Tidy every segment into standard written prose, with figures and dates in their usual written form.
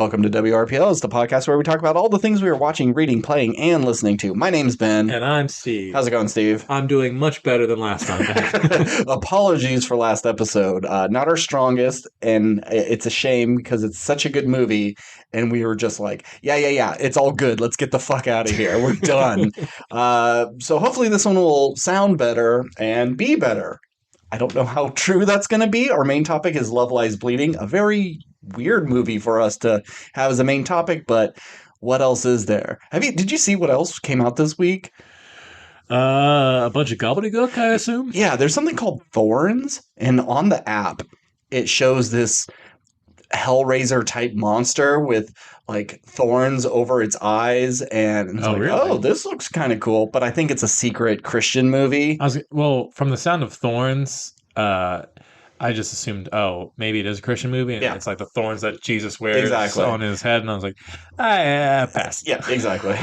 Welcome to WRPL. It's the podcast where we talk about all the things we are watching, reading, playing, and listening to. My name's Ben. And I'm Steve. How's it going, Steve? I'm doing much better than last time. Apologies for last episode. Not our strongest, and it's a shame because it's such a good movie, and we were just like, yeah, it's all good. Let's get the fuck out of here. We're done. So hopefully this one will sound better and be better. I don't know how true that's going to be. Our main topic is Love Lies Bleeding, a very weird movie for us to have as a main topic, but what else is there? Did you see what else came out this week? A bunch of gobbledygook, I assume? Yeah, there's something called Thorns, and on the app, it shows this Hellraiser type monster with like thorns over its eyes, and it's really? This looks kind of cool, but I think it's a secret Christian movie. From the sound of thorns, I just assumed, maybe it is a Christian movie, and it's like the thorns that Jesus wears on his head, and I was like, pass. Yeah, exactly.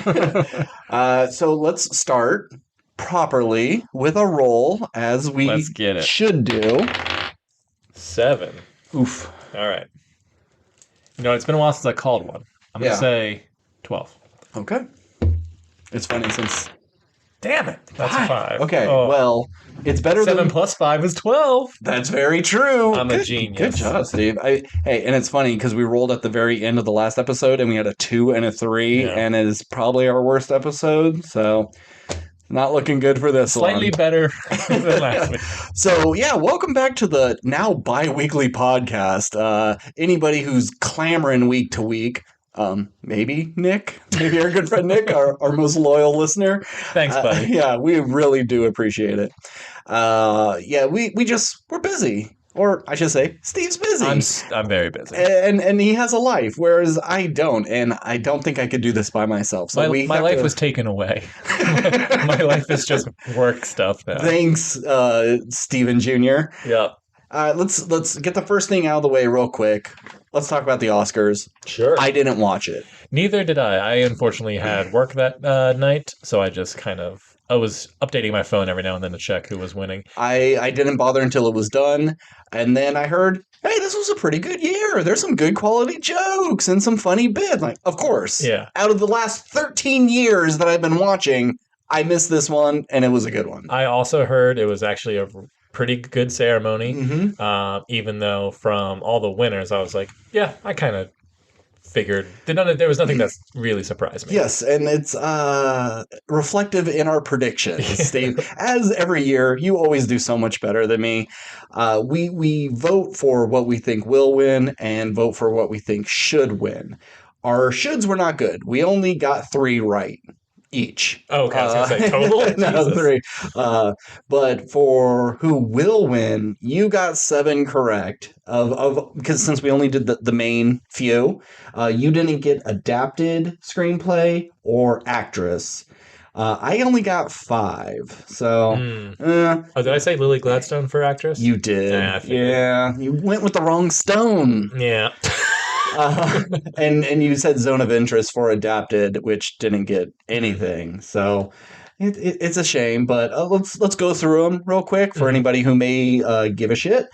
So let's start properly with a roll, as we should do. 7. Oof. All right. It's been a while since I called one. I'm going to say 12. Okay. It's funny since... Damn it. That's a 5. Okay, well, it's better 7 plus 5 is 12. That's very true. I'm a genius. Good job, Steve. And it's funny because we rolled at the very end of the last episode and we had a 2 and a 3, and it is probably our worst episode, so not looking good for this Slightly better than last week. So, welcome back to the now bi-weekly podcast. Anybody who's clamoring week to week, maybe Nick, maybe our good friend Nick, our most loyal listener. Thanks, buddy. We really do appreciate it. We're busy. Or I should say, Steve's busy. I'm very busy. And he has a life, whereas I don't. And I don't think I could do this by myself. So my life was taken away. My life is just work stuff now. Thanks, Steven Jr. Yeah. Let's get the first thing out of the way real quick. Let's talk about the Oscars. Sure. I didn't watch it. Neither did I. I unfortunately had work that night, so I just I was updating my phone every now and then to check who was winning. I didn't bother until it was done, and then I heard, hey, this was a pretty good year. There's some good quality jokes and some funny bits. Like, of course. Yeah. Out of the last 13 years that I've been watching, I missed this one, and it was a good one. I also heard it was actually a pretty good ceremony, even though from all the winners, I was like, I kind of figured there was nothing that really surprised me. Yes, and it's reflective in our predictions, Steve. As every year, you always do so much better than me. We vote for what we think will win and vote for what we think should win. Our shoulds were not good. We only got 3 right each. Oh, okay. I was going to say total? No, 3. But for who will win, you got 7 correct. Because since we only did the main few, you didn't get adapted screenplay or actress. I only got 5. So, did I say Lily Gladstone for actress? You did. You went with the wrong stone. Yeah. And you said Zone of Interest for adapted, which didn't get anything. So it's a shame, but let's go through them real quick for anybody who may give a shit.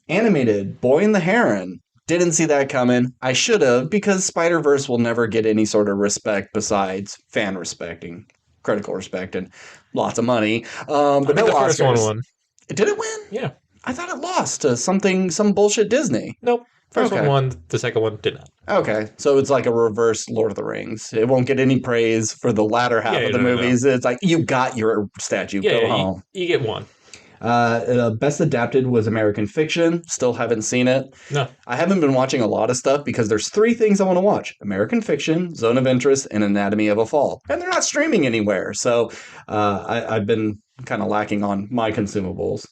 Animated, Boy and the Heron. Didn't see that coming. I should have, because Spider-Verse will never get any sort of respect besides fan respecting, critical respect, and lots of money. But no Oscars. First one won. Did it win? Yeah. I thought it lost to some bullshit Disney. Nope. First one won, the second one did not. Okay, so it's like a reverse Lord of the Rings. It won't get any praise for the latter half of the movies. No. It's like, you got your statue, go home. You get one. Best adapted was American Fiction. Still haven't seen it. No. I haven't been watching a lot of stuff because there's 3 things I want to watch. American Fiction, Zone of Interest, and Anatomy of a Fall. And they're not streaming anywhere, so I've been kind of lacking on my consumables.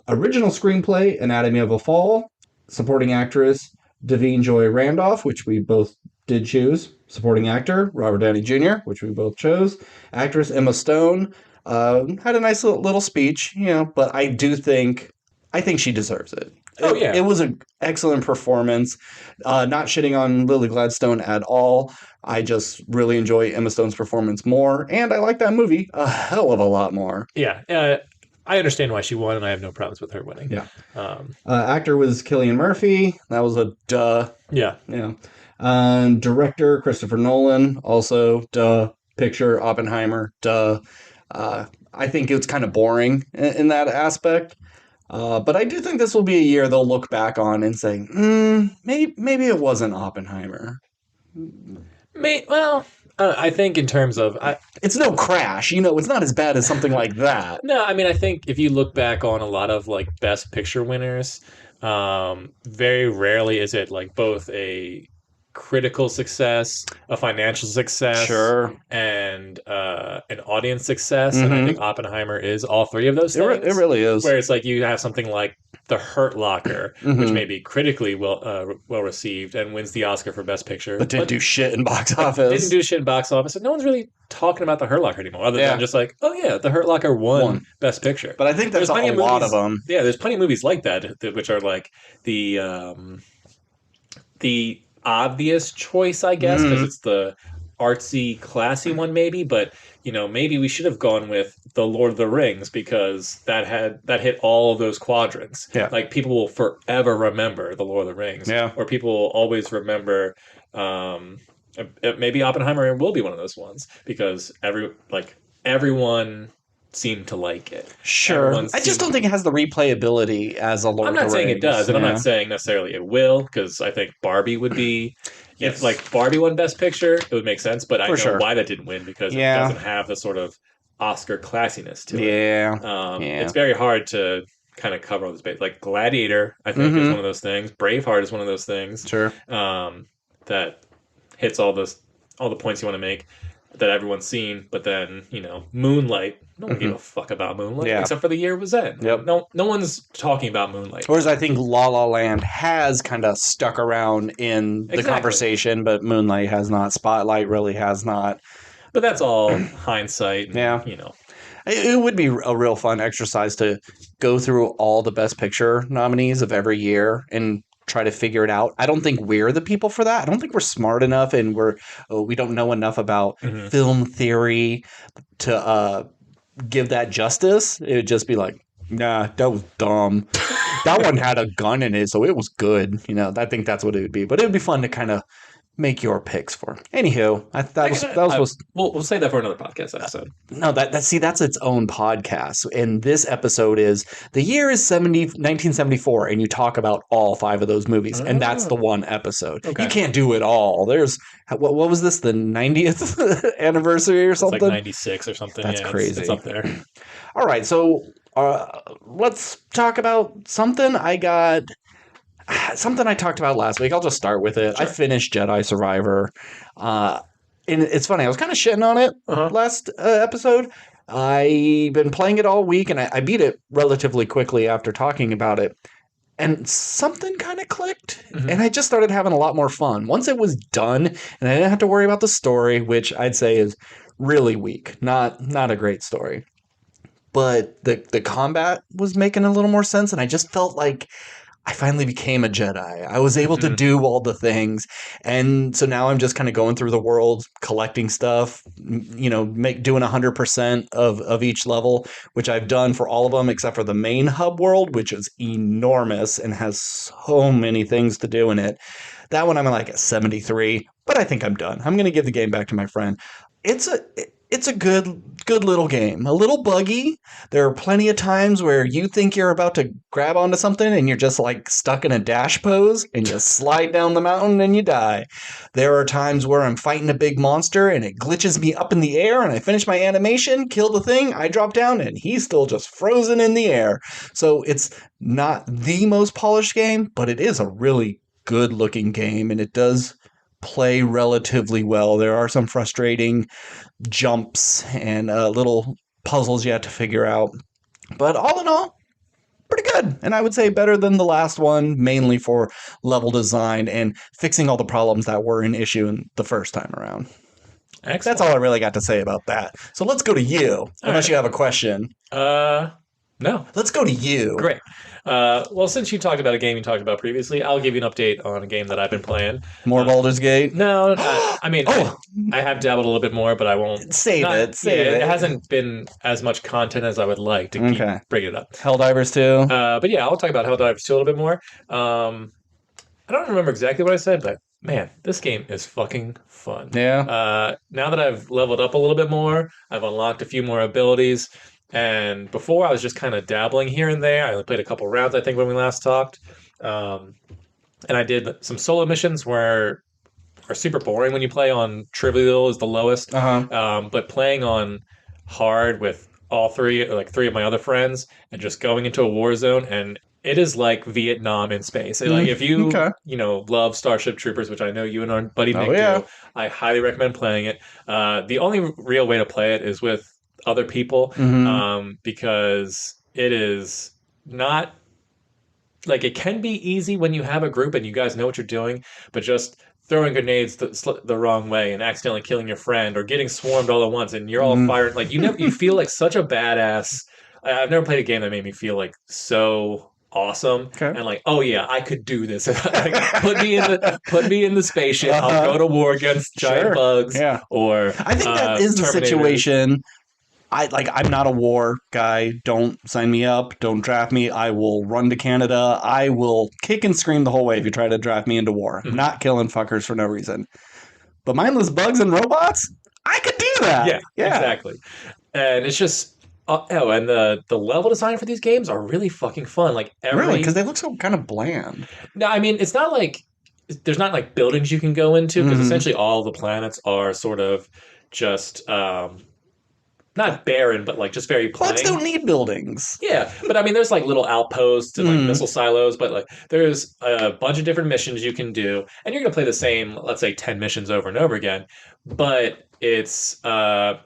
Original screenplay, Anatomy of a Fall. Supporting actress, Davine Joy Randolph, which we both did choose. Supporting actor, Robert Downey Jr., which we both chose. Actress, Emma Stone, had a nice little speech, but I think she deserves it. It was an excellent performance. Not shitting on Lily Gladstone at all. I just really enjoy Emma Stone's performance more, and I like that movie a hell of a lot more. Yeah. I understand why she won, and I have no problems with her winning. Yeah. Um, Actor was Cillian Murphy. That was a duh. yeah. Yeah. Director Christopher Nolan. Also duh. Picture Oppenheimer. Duh. I think it's kind of boring in that aspect. But I do think this will be a year they'll look back on and say, maybe it wasn't Oppenheimer. Well, I think in terms of It's no Crash, it's not as bad as something like that. no, I mean I think if you look back on a lot of like Best Picture winners, very rarely is it like both a critical success, a financial success, Sure. and an audience success. And I think Oppenheimer is all three of those things. It really is. Where it's like you have something like The Hurt Locker, which may be critically well received and wins the Oscar for Best Picture, but didn't do shit in box office. Didn't do shit in box office, and no one's really talking about The Hurt Locker anymore, other than just like, oh yeah, The Hurt Locker won Best Picture. But I think there's a lot of them. Yeah, there's plenty of movies like that, which are like the obvious choice, I guess, because it's the artsy, classy one, maybe. But maybe we should have gone with The Lord of the Rings because that hit all of those quadrants. Yeah, like people will forever remember The Lord of the Rings. Yeah, or people will always remember. Maybe Oppenheimer will be one of those ones because everyone seemed to like it. Sure. I just don't think it has the replayability as a Lord of the Rings. I'm not saying it does, and I'm not saying necessarily it will, because I think Barbie would be... If Barbie won Best Picture, it would make sense, but I know why that didn't win, because it doesn't have the sort of Oscar classiness to it. Yeah. It's very hard to kind of cover all this base. Like Gladiator, I think, is one of those things. Braveheart is one of those things. Sure. That hits all the points you want to make that everyone's seen, but then Moonlight, no one gave a fuck about Moonlight except for the year it was in. Yep. No one's talking about Moonlight. Whereas I think La La Land has kind of stuck around in the conversation, but Moonlight has not. Spotlight really has not. But that's all hindsight. It would be a real fun exercise to go through all the Best Picture nominees of every year and try to figure it out. I don't think we're the people for that. I don't think we're smart enough, and we don't know enough about film theory to give that justice. It would just be like, nah, that was dumb. That one had a gun in it, so it was good. I think that's what it would be. But it would be fun to kind of make your picks for. Anywho, we'll say that for another podcast episode. No, that's its own podcast. And this episode is the year is 1974, and you talk about all 5 of those movies, and that's the one episode. Okay. You can't do it all. There's what was this, the 90th anniversary or something? It's like 96 or something. That's crazy. It's up there. All right, so let's talk about something I talked about last week. I'll just start with it. Sure. I finished Jedi Survivor. And it's funny. I was kind of shitting on it last episode. I've been playing it all week, and I beat it relatively quickly after talking about it. And something kind of clicked, and I just started having a lot more fun. Once it was done, and I didn't have to worry about the story, which I'd say is really weak. Not a great story. But the combat was making a little more sense, and I just felt like I finally became a Jedi. I was able to do all the things. And so now I'm just kind of going through the world, collecting stuff, doing 100% of each level, which I've done for all of them except for the main hub world, which is enormous and has so many things to do in it. That one I'm like at 73, but I think I'm done. I'm going to give the game back to my friend. It's a good little game. A little buggy. There are plenty of times where you think you're about to grab onto something and you're just like stuck in a dash pose and you slide down the mountain and you die. There are times where I'm fighting a big monster and it glitches me up in the air and I finish my animation, kill the thing, I drop down and he's still just frozen in the air. So it's not the most polished game, but it is a really good looking game, and it does play relatively well. There are some frustrating jumps and little puzzles you have to figure out. But all in all, pretty good. And I would say better than the last one, mainly for level design and fixing all the problems that were an issue in the first time around. Excellent. That's all I really got to say about that. So let's go to you, unless you have a question. No. Let's go to you. Great. Well, since you talked about a game you talked about previously, I'll give you an update on a game that I've been playing. More Baldur's Gate. No, I mean, Oh, I have dabbled a little bit more, but I won't. save Not, it. yeah, Save it it. hasn't been as much content as I would like to keep Okay. bringing it up. Helldivers 2. But yeah, I'll talk about Helldivers 2 a little bit more. I don't remember exactly what I said, but man, this game is fucking fun. Yeah. Now that I've leveled up a little bit more, I've unlocked a few more abilities. And before I was just kind of dabbling here and there. I only played a couple rounds, I think, when we last talked. Um, and I did some solo missions where are super boring when you play on trivial is the lowest. Uh-huh. But playing on hard with all three, like three of my other friends, and just going into a war zone, and it is like Vietnam in space. Like if you Okay. love Starship Troopers, which I know you and our buddy Oh, Nick yeah. do, I highly recommend playing it. The only real way to play it is with other people, Hmm. because it is not like it can be easy when you have a group and you guys know what you're doing, but just throwing grenades the wrong way and accidentally killing your friend or getting swarmed all at once and you're all Hmm. fired like you feel like such a badass. I've never played a game that made me feel like so awesome Okay. and like, oh yeah, I could do this. Like, put me in the spaceship. I'll go to war against giant Sure. bugs Yeah. or I think that is the Terminators. situation. I'm not a war guy. Don't sign me up. Don't draft me. I will run to Canada. I will kick and scream the whole way if you try to draft me into war. I'm Mhm. not killing fuckers for no reason. But mindless bugs and robots, I could do that. Yeah, exactly. And it's just and the level design for these games are really fucking fun. Like Really, because they look so kind of bland. no, I mean it's not like there's not like buildings you can go into because Mhm. essentially all the planets are sort of just not barren, but like just very Planets plain. don't need buildings. Yeah, but I mean, there's like little outposts and like Mm. missile silos, but like there's a bunch of different missions you can do, and you're gonna play the same, let's say, 10 missions over and over again. But it's how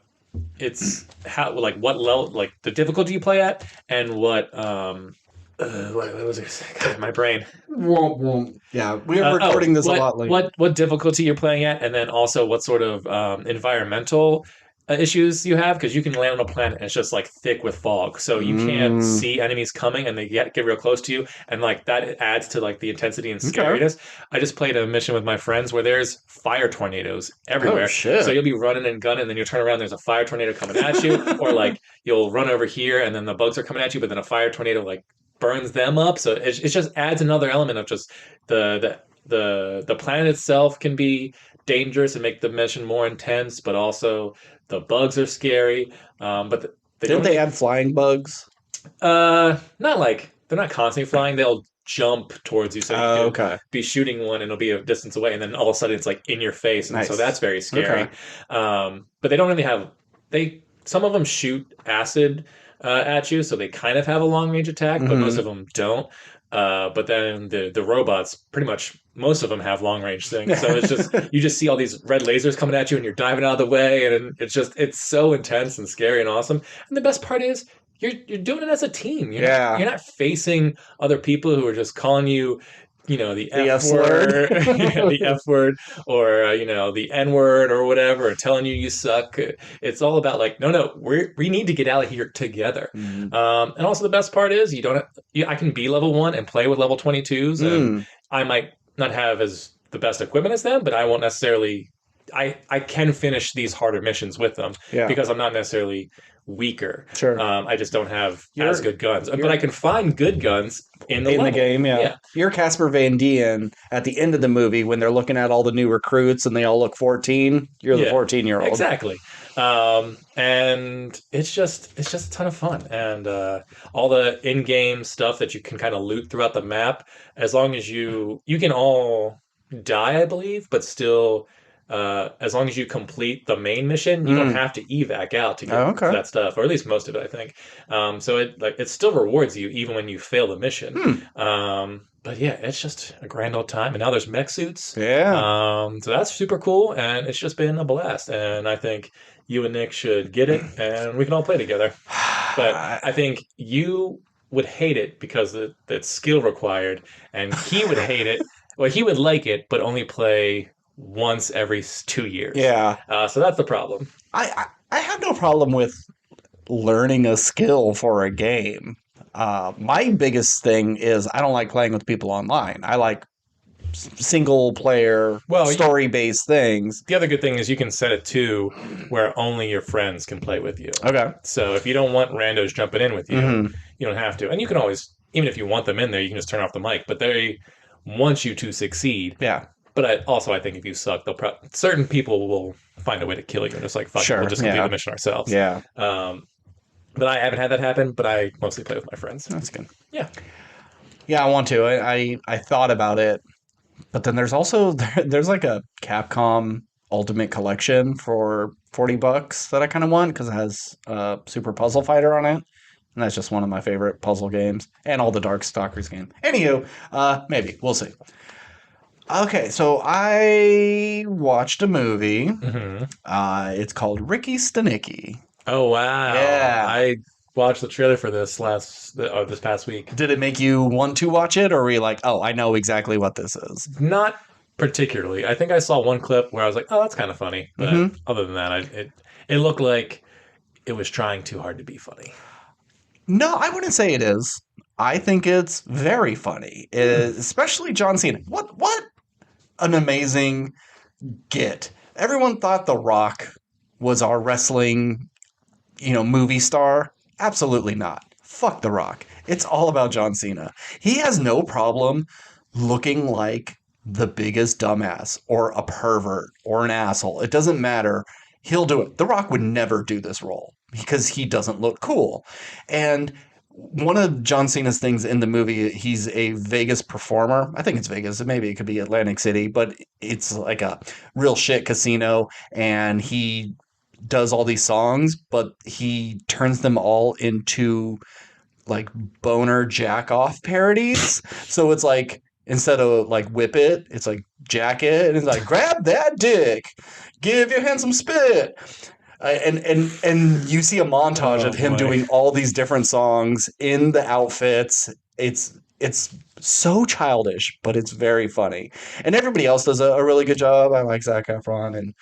like what level, like the difficulty you play at, and what was it? God, my brain. Womp womp. Yeah, we are recording this a lot later. What difficulty you're playing at, and then also what sort of environmental issues you have, because you can land on a planet and it's just like thick with fog, so you can't see enemies coming, and they get real close to you, and like that adds to like the intensity and scariness. I just played a mission with my friends where there's fire tornadoes everywhere. Oh, shit. So you'll be running and gunning, and then you turn around, there's a fire tornado coming at you, or like you'll run over here, and then the bugs are coming at you, but then a fire tornado like burns them up. So it just adds another element of just the planet itself can be dangerous and make the mission more intense, but also the bugs are scary. But Didn't they add flying bugs? not like they're not constantly flying. They'll jump towards you, so you can Okay. be shooting one and it'll be a distance away, and then all of a sudden it's like in your face, and so Nice. that's very scary. Okay. But they don't really have some of them shoot acid at you, so they kind of have a long range attack, but most of them don't. But then the robots, pretty much most of them have long range things. So it's just you just see all these red lasers coming at you, and you're diving out of the way, and it's so intense and scary and awesome. And the best part is you're doing it as a team. You're not facing other people who are just calling you, the F word, the F word, or the N word or whatever, or telling you suck. It's all about like, no, we need to get out of here together. Mm. And also the best part is I can be level 1 and play with level 22s, and I might not have as the best equipment as them, but I won't necessarily. I can finish these harder missions with them because I'm not necessarily weaker. Sure. I just don't have as good guns, but I can find good guns in the game. Yeah. You're Casper Van Dien at the end of the movie when they're looking at all the new recruits and they all look 14. You're the 14-year-old. Exactly. And it's just a ton of fun, and all the in-game stuff that you can kind of loot throughout the map, as long as you can all die, I believe, but still. As long as you complete the main mission, you don't have to evac out to get that stuff, or at least most of it, I think. So it still rewards you even when you fail the mission. But yeah, it's just a grand old time. And now there's mech suits. Yeah. So that's super cool, and it's just been a blast. And I think you and Nick should get it, and we can all play together. But I think you would hate it because it's skill required, and he would hate it. Well, he would like it, but only play once every 2 years. Yeah. So that's the problem. I have no problem with learning a skill for a game. My biggest thing is I don't like playing with people online. I like single player, story based things. The other good thing is you can set it to where only your friends can play with you. Okay. So if you don't want randos jumping in with you, Mhm. you don't have to. And you can always, even if you want them in there, you can just turn off the mic. But they want you to succeed. Yeah. But I think if you suck, certain people will find a way to kill you. And just like, fuck it, we'll just complete the mission ourselves. Yeah. But I haven't had that happen, but I mostly play with my friends. That's good. Yeah. Yeah, I want to. I thought about it, but then there's also there's like a Capcom Ultimate Collection for $40 that I kind of want because it has Super Puzzle Fighter on it, and that's just one of my favorite puzzle games, and all the Darkstalkers games. Anywho, maybe we'll see. Okay, so I watched a movie. Mm-hmm. It's called Ricky Stanicky. Oh wow! Yeah. I watched the trailer for this this past week. Did it make you want to watch it, or were you like, oh, I know exactly what this is? Not particularly. I think I saw one clip where I was like, oh, that's kind of funny. But other than that, it looked like it was trying too hard to be funny. No, I wouldn't say it is. I think it's very funny, especially John Cena. What an amazing get. Everyone thought The Rock was our wrestling, movie star. Absolutely not. Fuck The Rock. It's all about John Cena. He has no problem looking like the biggest dumbass or a pervert or an asshole. It doesn't matter. He'll do it. The Rock would never do this role because he doesn't look cool. And one of John Cena's things in the movie, he's a Vegas performer. I think it's Vegas. Maybe it could be Atlantic City, but it's like a real shit casino. And he does all these songs, but he turns them all into like boner jack off parodies. So it's like, instead of like whip it, it's like jack it. And it's like, grab that dick, give your hand some spit. And you see a montage of him doing all these different songs in the outfits. It's so childish, but it's very funny. And everybody else does a really good job. I like Zac Efron and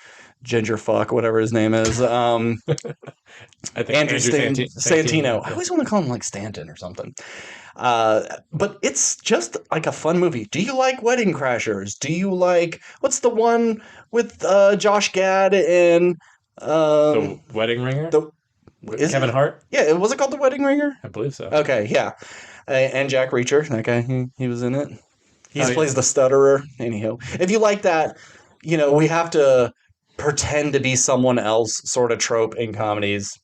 Ginger Fuck, whatever his name is. I think Andrew Santino. I always want to call him like Stanton or something. But it's just like a fun movie. Do you like Wedding Crashers? Do you like, what's the one with Josh Gad and The Wedding Ringer? Kevin Hart? Yeah, was it called The Wedding Ringer? I believe so. Okay, yeah. And Jack Reacher, that guy, he was in it. He plays the stutterer. Anyhow, if you like that, we have to pretend to be someone else sort of trope in comedies.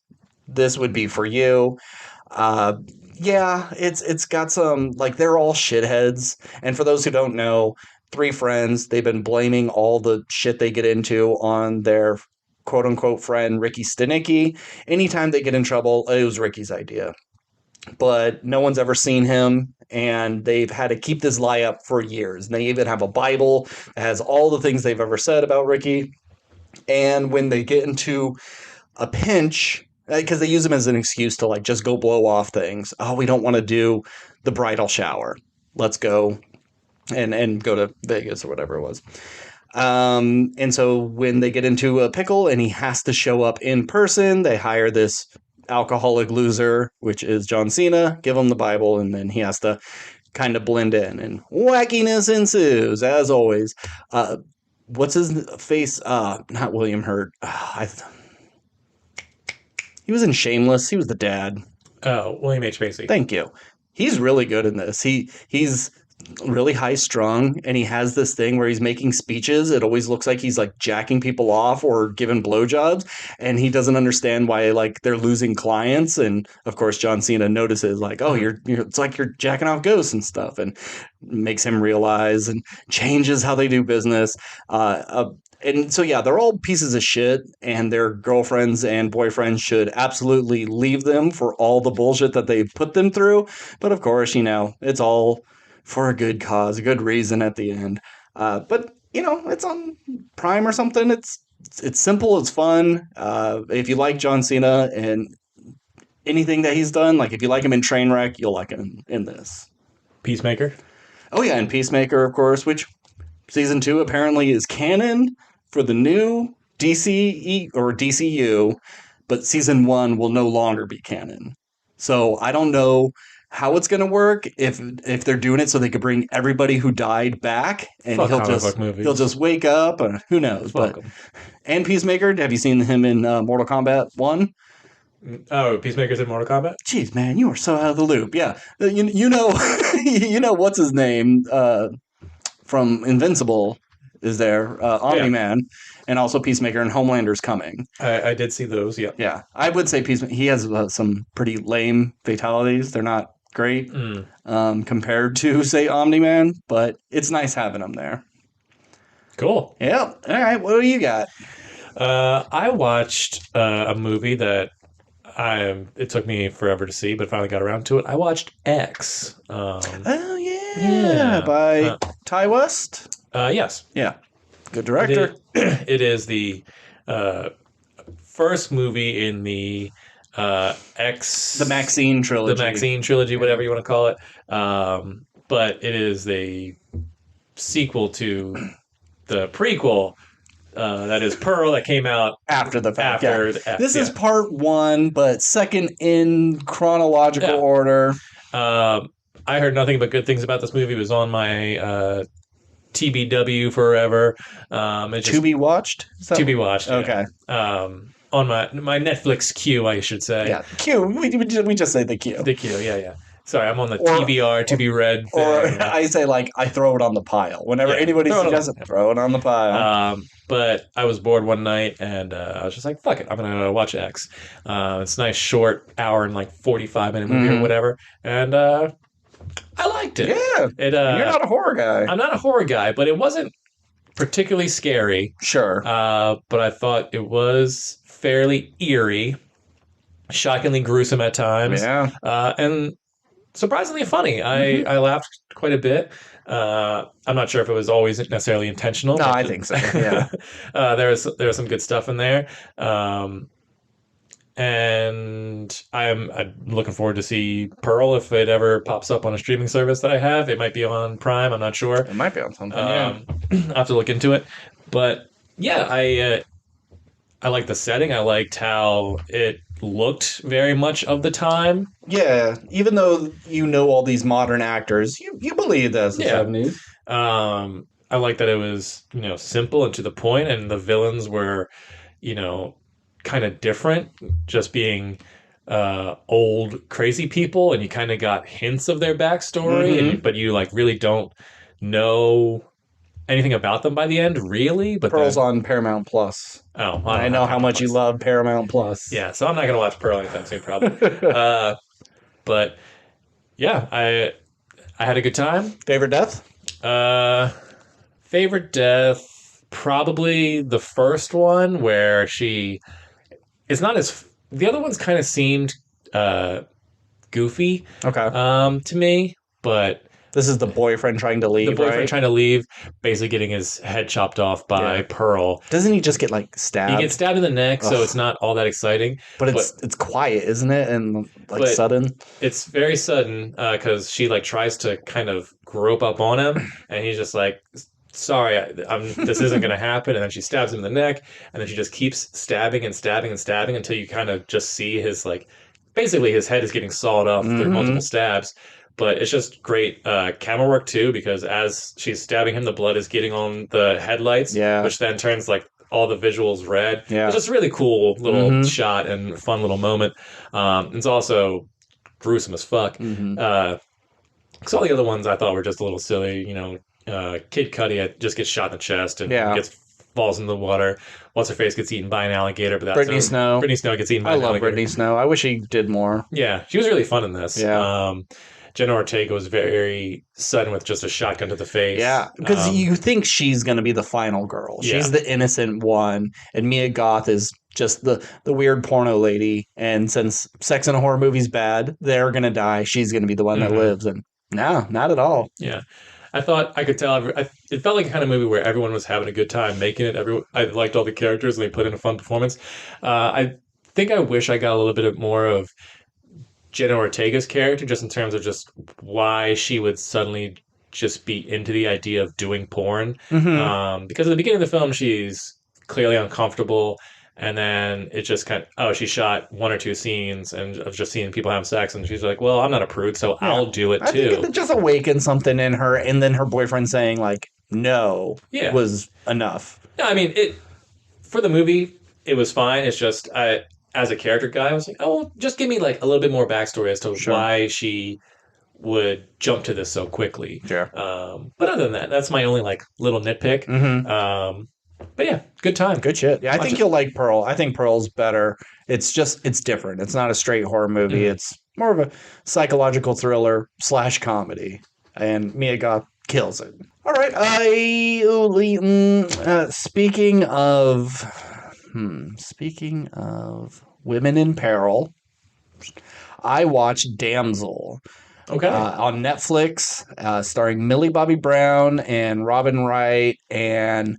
This would be for you. Yeah, it's got some, like, they're all shitheads. And for those who don't know, three friends, they've been blaming all the shit they get into on their quote unquote friend, Ricky Stanicky. Anytime they get in trouble, it was Ricky's idea. But no one's ever seen him, and they've had to keep this lie up for years. And they even have a Bible that has all the things they've ever said about Ricky. And when they get into a pinch, because they use him as an excuse to like just go blow off things. Oh, we don't want to do the bridal shower. Let's go and go to Vegas or whatever it was. And so when they get into a pickle and he has to show up in person, they hire this alcoholic loser, which is John Cena, give him the Bible, and then he has to kind of blend in, and wackiness ensues, as always. What's his face? Not William Hurt. He was in Shameless. He was the dad. Oh, William H. Macy. Thank you. He's really good in this. He's really high strung, and he has this thing where he's making speeches. It always looks like he's like jacking people off or giving blowjobs, and he doesn't understand why like they're losing clients. And of course, John Cena notices like, oh, you're it's like you're jacking off ghosts and stuff, and makes him realize and changes how they do business. And so, yeah, they're all pieces of shit, and their girlfriends and boyfriends should absolutely leave them for all the bullshit that they've put them through. But of course, it's all for a good cause, a good reason at the end. But it's on Prime or something. It's simple, it's fun. If you like John Cena and anything that he's done, like if you like him in Trainwreck, you'll like him in this. Peacemaker? Oh yeah, and Peacemaker, of course, which season 2 apparently is canon for the new DCE or DCU, but season 1 will no longer be canon. So I don't know how it's going to work if they're doing it so they could bring everybody who died back, and Fuck comic book movies. he'll just wake up, and who knows? Fuck But 'em. and Peacemaker, have you seen him in Mortal Kombat 1? Oh, Peacemaker's in Mortal Kombat? Jeez, man, you are so out of the loop. Yeah, you know, you know what's his name from Invincible is there, Omni-Man, and also Peacemaker, and Homelander's coming. I did see those, yeah. Yeah, I would say Peacemaker. He has some pretty lame fatalities. They're not great compared to, say, Omni-Man, but it's nice having him there. Cool. Yeah. All right, what do you got? I watched a movie that it took me forever to see, but finally got around to it. I watched X. Oh, yeah. By Ty West? Yes. Yeah. Good director. It is the first movie in the X... The Maxine trilogy. The Maxine trilogy, whatever you want to call it. But it is a sequel to the prequel that is Pearl, that came out after the fact. This is yeah. part 1, but second in chronological order. I heard nothing but good things about this movie. It was on my TBW forever. To be watched? To be watched. Okay. Yeah. On my Netflix queue, I should say. Yeah, queue. We just say the queue. The queue. Yeah. Sorry, I'm on the TBR, to be read thing. Or I say, like, I throw it on the pile. Whenever anybody suggests it, throw it on the pile. But I was bored one night, and I was just like, fuck it, I'm going to watch X. It's a nice, short, hour and, like, 45-minute movie or whatever. And I liked it. Yeah. You're not a horror guy. I'm not a horror guy, but it wasn't particularly scary. Sure. But I thought it was fairly eerie, shockingly gruesome at times. Yeah. And surprisingly funny. I laughed quite a bit. I'm not sure if it was always necessarily intentional. No, I think so. Yeah. There was some good stuff in there. And I'm looking forward to see Pearl if it ever pops up on a streaming service that I have. It might be on Prime. I'm not sure. It might be on something. Yeah. I'll have to look into it. But yeah, I liked the setting. I liked how it looked very much of the time. Yeah, even though you know all these modern actors, you believe that's the 70s. I like that it was, simple and to the point, and the villains were, kind of different, just being old crazy people, and you kind of got hints of their backstory, but you really don't know anything about them by the end, really. But Pearl's on Paramount Plus. Oh, I know how much you love Paramount Plus. Yeah, so I'm not gonna watch Pearl anytime soon, probably. But yeah, I had a good time. Favorite death? Favorite death, probably the first one where it's not as the other ones kind of seemed goofy. Okay. To me, but. This is the boyfriend trying to leave, trying to leave, basically getting his head chopped off by Pearl. Doesn't he just get, stabbed? He gets stabbed in the neck, so it's not all that exciting. But it's quiet, isn't it? And, sudden? It's very sudden, because she, tries to kind of grope up on him, and he's just like, sorry, this isn't going to happen. And then she stabs him in the neck, and then she just keeps stabbing and stabbing and stabbing until you kind of just see his, basically his head is getting sawed off through multiple stabs. But it's just great camera work, too, because as she's stabbing him, the blood is getting on the headlights, which then turns, all the visuals red. Yeah. It's just a really cool little shot and fun little moment. It's also gruesome as fuck. Because all the other ones I thought were just a little silly. Kid Cudi just gets shot in the chest and falls in the water. What's-her-face gets eaten by an alligator. But that's Brittany Snow. Brittany Snow gets eaten by an alligator. I love Brittany Snow. I wish she did more. Yeah, she was really fun in this. Yeah. Jenna Ortega was very sudden with just a shotgun to the face. Yeah, because you think she's going to be the final girl. She's the innocent one, and Mia Goth is just the weird porno lady. And since sex in a horror movie's bad, they're going to die. She's going to be the one that lives. And no, not at all. Yeah. I thought I could tell. It felt like a kind of movie where everyone was having a good time making it. I liked all the characters, and they put in a fun performance. I think I wish I got a little bit more of Jenna Ortega's character, just in terms of just why she would suddenly just be into the idea of doing porn. Because at the beginning of the film, she's clearly uncomfortable, And then it just she shot one or two scenes and of just seeing people have sex, and she's like, well, I'm not a prude, so Yeah. I'll do it I think too. it just awakened something in her, and then her boyfriend saying, like, no Yeah. was enough. No, I mean, for the movie, it was fine. It's just, as a character guy, I was like, oh, just give me like a little bit more backstory as to Sure. why she would jump to this so quickly. Sure. But other than that, that's my only like little nitpick. Mm-hmm. But yeah, good time. Good shit. Yeah, I Watch think it. you'll like Pearl. I think Pearl's better. It's different. It's not a straight horror movie. Mhm. It's more of a psychological thriller / comedy. And Mia Goth kills it. All right. Speaking of women in peril, I watched Damsel. Okay. On Netflix, starring Millie Bobby Brown and Robin Wright and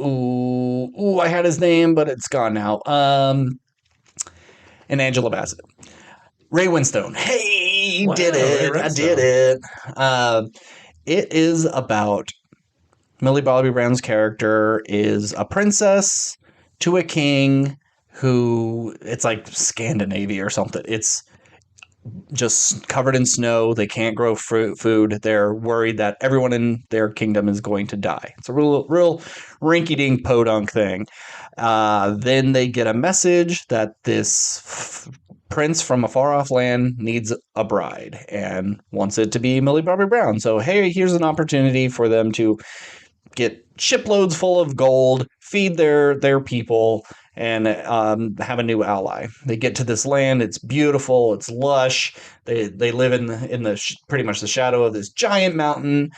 I had his name, but it's gone now. And Angela Bassett. Ray Winstone. Hey, you did it. I did it. It is about Millie Bobby Brown's character is a princess to a king who, it's like Scandinavia or something. It's just covered in snow. They can't grow food. They're worried that everyone in their kingdom is going to die. It's a real rinky-dink podunk thing. Then they get a message that this prince from a far-off land needs a bride and wants it to be Millie Bobby Brown. So, hey, here's an opportunity for them to get shiploads full of gold, feed their people, and have a new ally. They get to this land. It's beautiful. It's lush. They live in the pretty much the shadow of this giant mountain.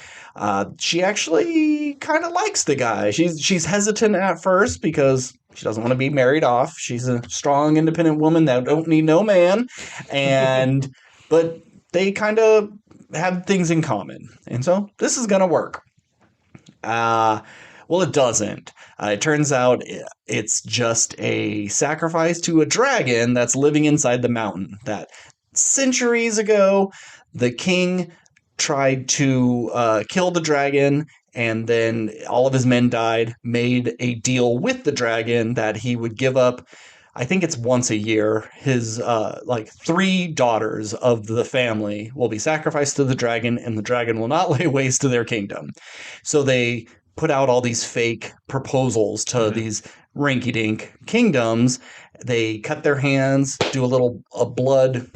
She actually kind of likes the guy. She's hesitant at first because she doesn't want to be married off. She's a strong, independent woman that don't need no man, but they kind of have things in common, and so this is gonna work. Well, it doesn't. It turns out it's just a sacrifice to a dragon that's living inside the mountain. That centuries ago, the king tried to kill the dragon, and then all of his men died, made a deal with the dragon that he would give up, I think it's once a year, his like 3 daughters of the family will be sacrificed to the dragon, and the dragon will not lay waste to their kingdom. So they put out all these fake proposals to these rinky-dink kingdoms. They cut their hands, do a blood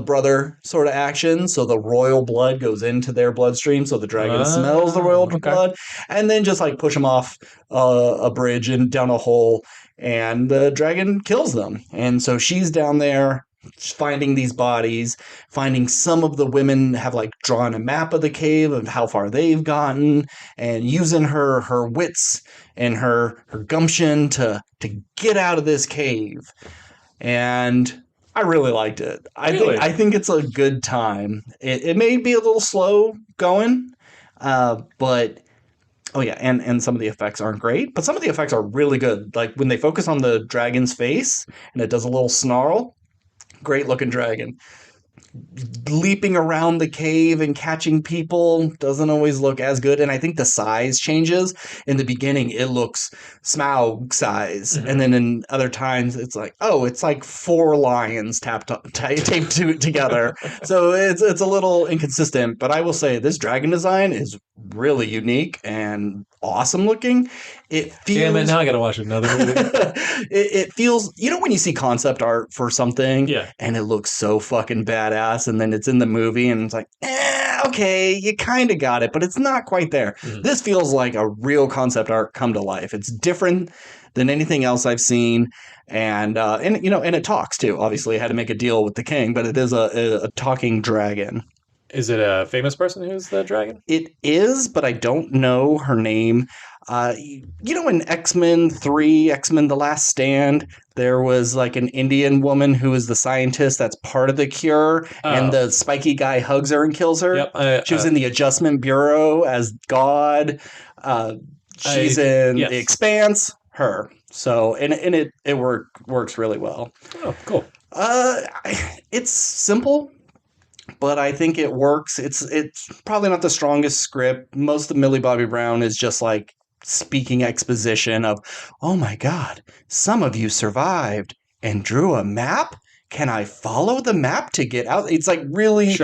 brother sort of action, so the royal blood goes into their bloodstream, so the dragon smells the royal blood, and then just like push them off a bridge and down a hole, and the dragon kills them. And so she's down there finding these bodies, finding some of the women have like drawn a map of the cave of how far they've gotten, and using her wits and her gumption to get out of this cave. And I really liked it. I think it's a good time. It may be a little slow going, but oh yeah, and some of the effects aren't great, but some of the effects are really good. Like when they focus on the dragon's face and it does a little snarl, great looking dragon. Leaping around the cave and catching people doesn't always look as good, and I think the size changes. In the beginning it looks Smaug size, and then in other times it's like, oh, it's like 4 lions taped together. So it's a little inconsistent, but I will say this dragon design is really unique and awesome looking. It feels, damn it, now I gotta watch another movie. it feels, when you see concept art for something, yeah, and it looks so fucking badass, and then it's in the movie and it's like, okay, you kind of got it, but it's not quite there. This feels like a real concept art come to life. It's different than anything else I've seen, and it talks too. Obviously, I had to make a deal with the king, but it is a talking dragon. Is it a famous person who's the dragon? It is, but I don't know her name. In X-Men 3, X-Men The Last Stand, there was like an Indian woman who is the scientist that's part of the cure, and the spiky guy hugs her and kills her. Yep, she was in the Adjustment Bureau as God. She's in The Expanse. Her. So, and it works really well. Oh, cool. It's simple, but I think it works. It's probably not the strongest script. Most of Millie Bobby Brown is just like speaking exposition of, oh my God, some of you survived and drew a map? Can I follow the map to get out? It's like really,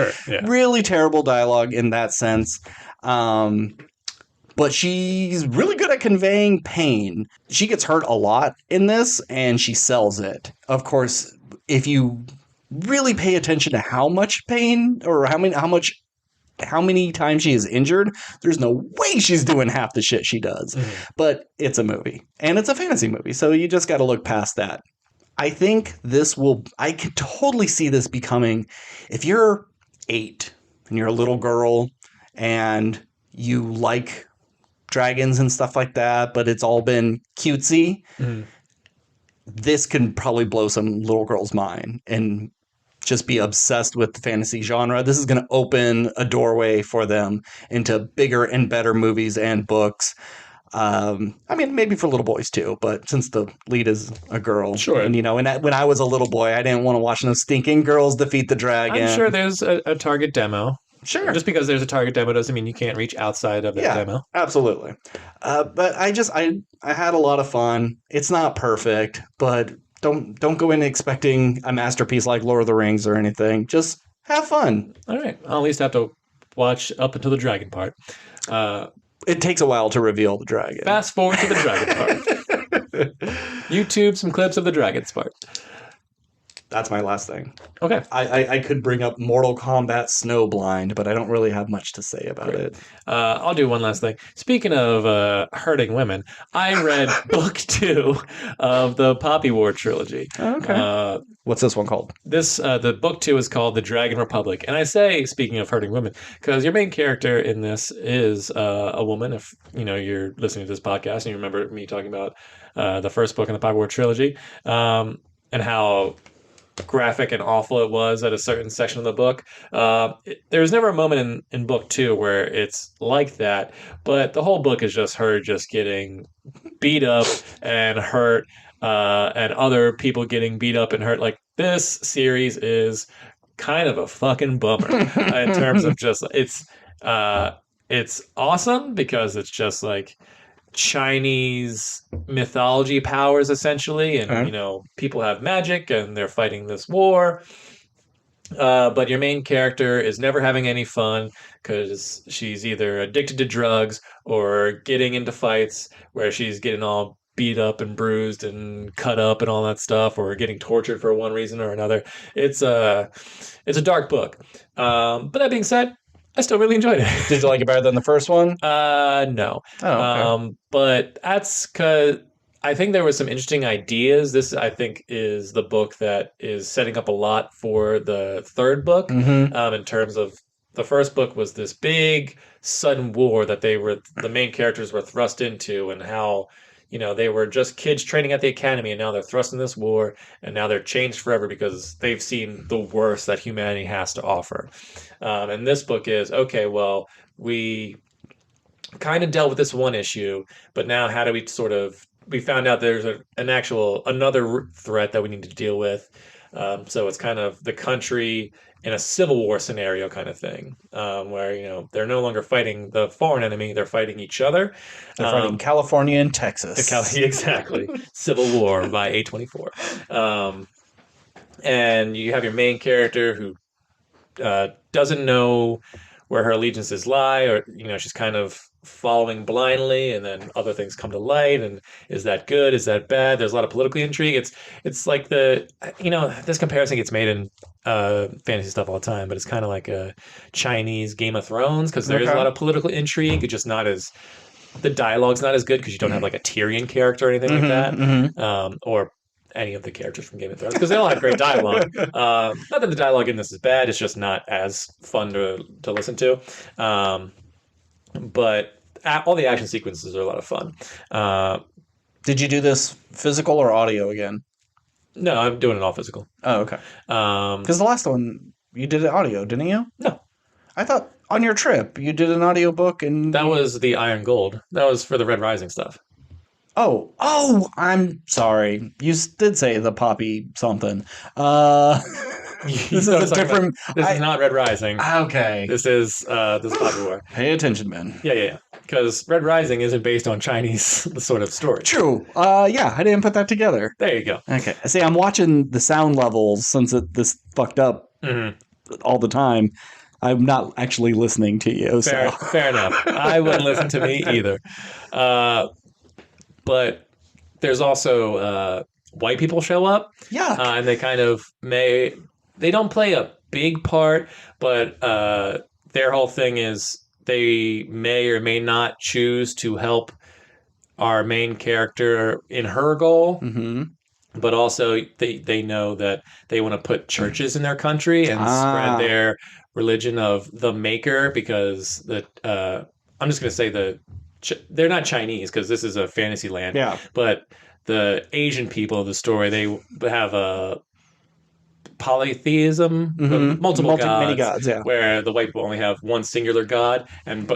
really terrible dialogue in that sense. But she's really good at conveying pain. She gets hurt a lot in this, and she sells it. Of course, if you really pay attention to how much pain or how many times she is injured, there's no way she's doing half the shit she does. But it's a movie, and it's a fantasy movie, so you just got to look past that. I think I could totally see this becoming, if you're 8 and you're a little girl and you like dragons and stuff like that, but it's all been cutesy, this can probably blow some little girl's mind and just be obsessed with the fantasy genre. This is going to open a doorway for them into bigger and better movies and books. I mean, maybe for little boys too, but since the lead is a girl, and when I was a little boy, I didn't want to watch no stinking girls defeat the dragon. I'm sure there's a target demo. Sure. Just because there's a target demo doesn't mean you can't reach outside of that demo. Absolutely. But I had a lot of fun. It's not perfect, but don't go in expecting a masterpiece like Lord of the Rings or anything. Just have fun. All right. I'll at least have to watch up until the dragon part. It takes a while to reveal the dragon. Fast forward to the dragon part. YouTube some clips of the dragon's part. That's my last thing. Okay. I could bring up Mortal Kombat Snowblind, but I don't really have much to say about it. I'll do one last thing. Speaking of hurting women, I read book 2 of the Poppy War trilogy. Okay. What's this one called? The book 2 is called The Dragon Republic. And I say, speaking of hurting women, because your main character in this is a woman. If you're listening to this podcast and you remember me talking about the first book in the Poppy War trilogy, and how graphic and awful it was at a certain section of the book. There was never a moment in book 2 where it's like that, but the whole book is just her just getting beat up and hurt, and other people getting beat up and hurt. Like, this series is kind of a fucking bummer in terms of just it's awesome because it's just like Chinese mythology powers essentially, and people have magic and they're fighting this war, but your main character is never having any fun because she's either addicted to drugs or getting into fights where she's getting all beat up and bruised and cut up and all that stuff, or getting tortured for one reason or another. It's a dark book, but that being said, I still really enjoyed it. Did you like it better than the first one? No. Oh, okay. But that's because I think there was some interesting ideas. This, I think, is the book that is setting up a lot for the third book. In terms of the first book was this big sudden war that the main characters were thrust into, and how they were just kids training at the academy, and now they're thrust in this war, and now they're changed forever because they've seen the worst that humanity has to offer. And this book is, okay, well, we kind of dealt with this one issue, but now how do we found out there's another threat that we need to deal with. So it's kind of the country in a civil war scenario kind of thing, where they're no longer fighting the foreign enemy; they're fighting each other. They're fighting California and Texas. Exactly, Civil War by A24. And you have your main character who doesn't know where her allegiances lie, or she's kind of following blindly, and then other things come to light, and is that good, is that bad? There's a lot of political intrigue. It's like this comparison gets made in fantasy stuff all the time, but it's kind of like a Chinese Game of Thrones, because there is a lot of political intrigue. It's just the dialogue's not as good because you don't have like a Tyrion character or anything like that, or any of the characters from Game of Thrones, because they all have great dialogue. Not that the dialogue in this is bad, it's just not as fun to listen to. But all the action sequences are a lot of fun. Did you do this physical or audio again? No, I'm doing it all physical. Oh, okay. Because the last one, you did it audio, didn't you? No. I thought on your trip, you did an audio book and... That was the Iron Gold. That was for the Red Rising stuff. Oh, I'm sorry. You did say the Poppy something. This is a different. This is not Red Rising. Okay. This is Body War. Pay attention, man. Yeah. Because Red Rising isn't based on Chinese sort of story. True. Yeah, I didn't put that together. There you go. Okay. See, I'm watching the sound levels since this fucked up all the time. I'm not actually listening to you. Fair enough. I wouldn't listen to me either. But there's also white people show up. Yeah. And they kind of they don't play a big part, but their whole thing is they may or may not choose to help our main character in her goal. Mm-hmm. But also they know that they want to put churches in their country and spread their religion of the Maker, because I'm just going to say they're not Chinese because this is a fantasy land. Yeah. But the Asian people of the story, they have a polytheism, multiple gods, many gods, yeah. where the white people only have one singular god, and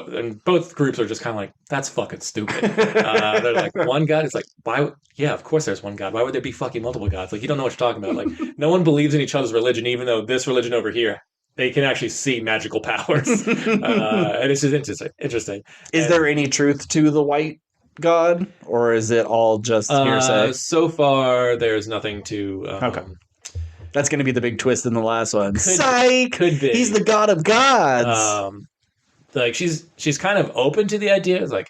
both groups are just kind of like, that's fucking stupid. They're like, one god? It's like, why? Yeah, of course there's one god. Why would there be fucking multiple gods? Like, you don't know what you're talking about. Like, no one believes in each other's religion, even though this religion over here, they can actually see magical powers. And it's just interesting. Is there any truth to the white god, or is it all just hearsay? So far, there's nothing to... okay. That's going to be the big twist in the last one. Could be. He's the god of gods. Like she's kind of open to the idea. It's like,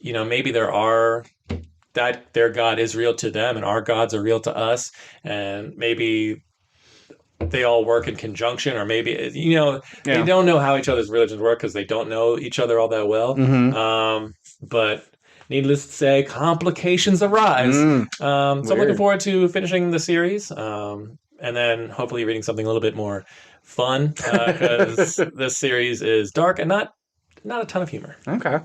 maybe that their god is real to them and our gods are real to us, and maybe they all work in conjunction, or maybe they don't know how each other's religions work because they don't know each other all that well. But needless to say, complications arise. So I'm looking forward to finishing the series. And then hopefully reading something a little bit more fun, because this series is dark and not a ton of humor. Okay.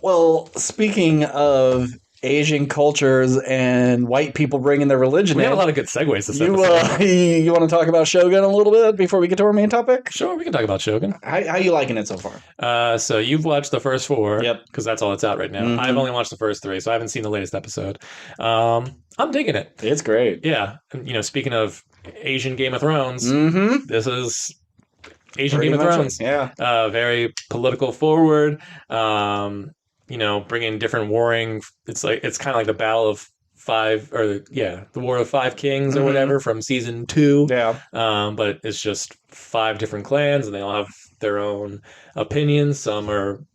Well, speaking of Asian cultures and white people bringing their religion we in. have a lot of good segues this episode. You want to talk about Shogun a little bit before we get to our main topic? Sure, we can talk about Shogun. How you liking it so far? So you've watched the first 4. Yep. Because that's all that's out right now. I've only watched the first 3, so I haven't seen the latest episode. I'm digging it. It's great. Yeah. And, speaking of Asian Game of Thrones, this is Asian Pretty Game of much Thrones. Yeah. Very political forward. Bringing different warring. It's kind of like the Battle of the War of 5 Kings or whatever from season 2. Yeah. But it's just 5 different clans, and they all have their own opinions. Some are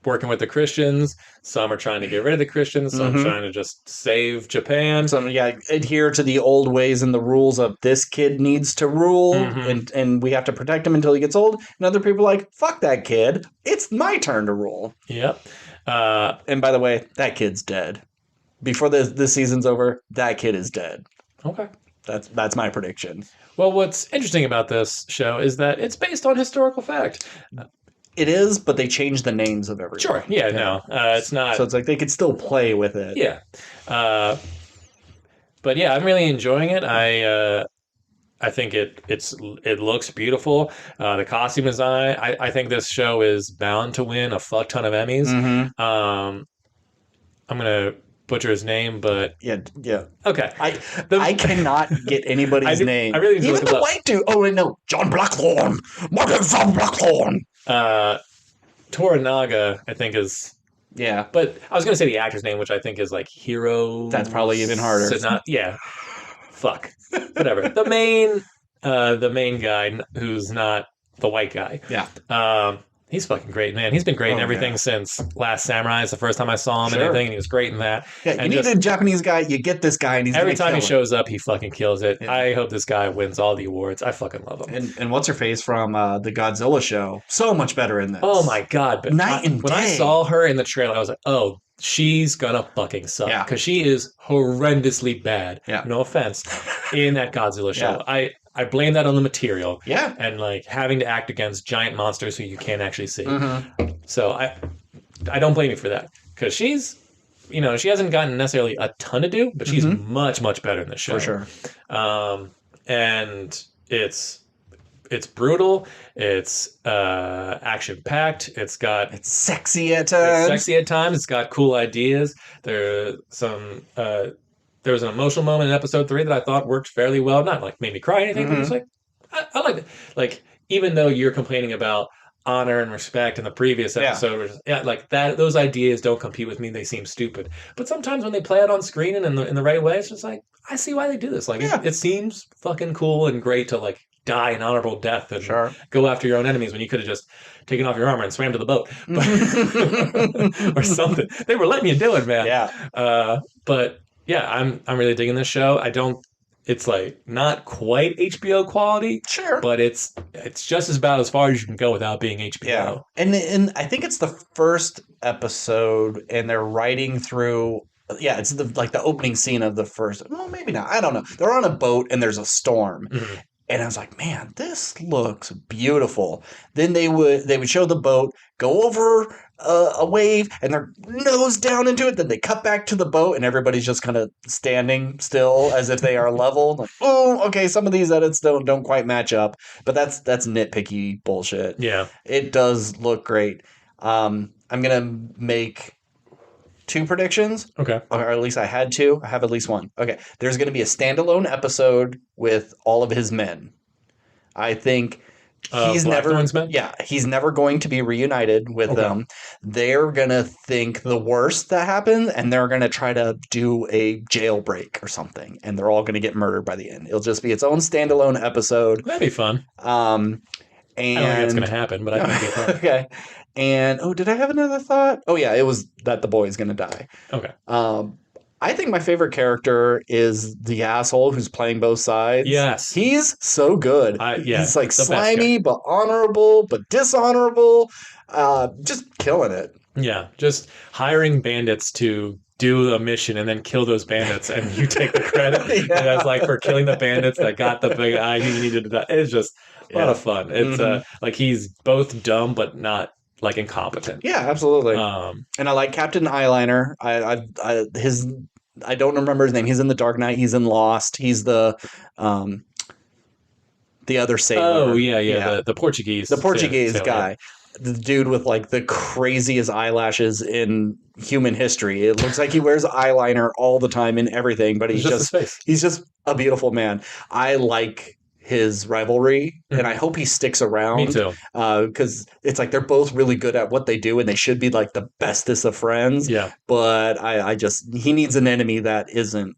working with the Christians. Some are trying to get rid of the Christians. Some trying to just save Japan. Some, adhere to the old ways and the rules of this kid needs to rule, and we have to protect him until he gets old. And other people are like, fuck that kid. It's my turn to rule. Yep. And by the way, that kid's dead. Before this season's over, that kid is dead. Okay. That's my prediction. Well, what's interesting about this show is that it's based on historical fact. It is, but they changed the names of everyone. Sure. Yeah, no. It's not... So it's like they could still play with it. Yeah. But yeah, I'm really enjoying it. I think it looks beautiful. The costume design. I think this show is bound to win a fuck ton of Emmys. I'm gonna butcher his name, but yeah. Okay. I cannot get anybody's name. I really need to even look the white dude. Oh wait, no, John Blackthorne. Martin John Blackthorne. Toranaga, I think is. Yeah. But I was gonna say the actor's name, which I think is like Hiro. That's probably even harder. Yeah. Fuck. Whatever. The main guy who's not the white guy. Yeah. He's fucking great, man. He's been great in everything since Last Samurai. It's the first time I saw him and everything, and he was great in that. Yeah, you need a Japanese guy, you get this guy, and he's every time he shows up, he fucking kills it. Yeah. I hope this guy wins all the awards. I fucking love him. And what's her face from the Godzilla show? So much better in this. Oh my god! But night and day. When I saw her in the trailer, I was like, oh, she's gonna fucking suck. Yeah. Because she is horrendously bad. Yeah. No offense. In that Godzilla show. Yeah. I blame that on the material. Yeah. And like having to act against giant monsters who you can't actually see. So I don't blame you for that. Because she's, she hasn't gotten necessarily a ton to do, but she's much, much better in the show. For sure. And it's brutal. It's action packed. It's sexy at times. It's got cool ideas. There was an emotional moment in episode 3 that I thought worked fairly well. Not like made me cry or anything, but it was like, I like it. Like, even though you're complaining about honor and respect in the previous episode, like that, those ideas don't compete with me. They seem stupid. But sometimes when they play it on screen and in the right way, it's just like, I see why they do this. Like, it seems fucking cool and great to like die an honorable death and go after your own enemies when you could have just taken off your armor and swam to the boat or something. They were letting you do it, man. But yeah, I'm really digging this show. It's like not quite HBO quality, but it's just about as far as you can go without being HBO. Yeah. And I think it's the first episode, and they're writing through. Yeah, it's the opening scene of the first. Well, maybe not. I don't know. They're on a boat and there's a storm. And I was like, man, this looks beautiful. Then they would show the boat go over a wave and they're nose down into it. Then they cut back to the boat and everybody's just kind of standing still as if they are level. Like, oh, okay, some of these edits don't quite match up, but that's nitpicky bullshit. Yeah, it does look great. I'm gonna make 2 predictions. Okay. Or at least I had 2. I have at least 1. Okay. There's going to be a standalone episode with all of his men. I think he's never men? Yeah, he's never going to be reunited with them. They're going to think the worst that happened and they're going to try to do a jailbreak or something and they're all going to get murdered by the end. It'll just be its own standalone episode. That'd be fun. And I don't think it's going to happen, but I think it'd be fun. Okay. And, did I have another thought? Oh, yeah, it was that the boy is going to die. Okay. I think my favorite character is the asshole who's playing both sides. Yes. He's so good. He's like slimy, but honorable, but dishonorable. Just killing it. Yeah, just hiring bandits to do a mission and then kill those bandits and you take the credit. And that's like for killing the bandits that got the big eye he needed to die. It's just a lot of fun. It's like he's both dumb but not like incompetent. Yeah, absolutely. And I like Captain Eyeliner. I don't remember his name. He's in The Dark Knight. He's in Lost. He's the other sailor. Oh yeah. The Portuguese. The Portuguese sailor. guy. The dude with like the craziest eyelashes in human history. It looks like he wears eyeliner all the time in everything, but he's just a beautiful man. I like his rivalry, and I hope he sticks around. Me too. Because it's like they're both really good at what they do, and they should be like the bestest of friends. Yeah. But he needs an enemy that isn't,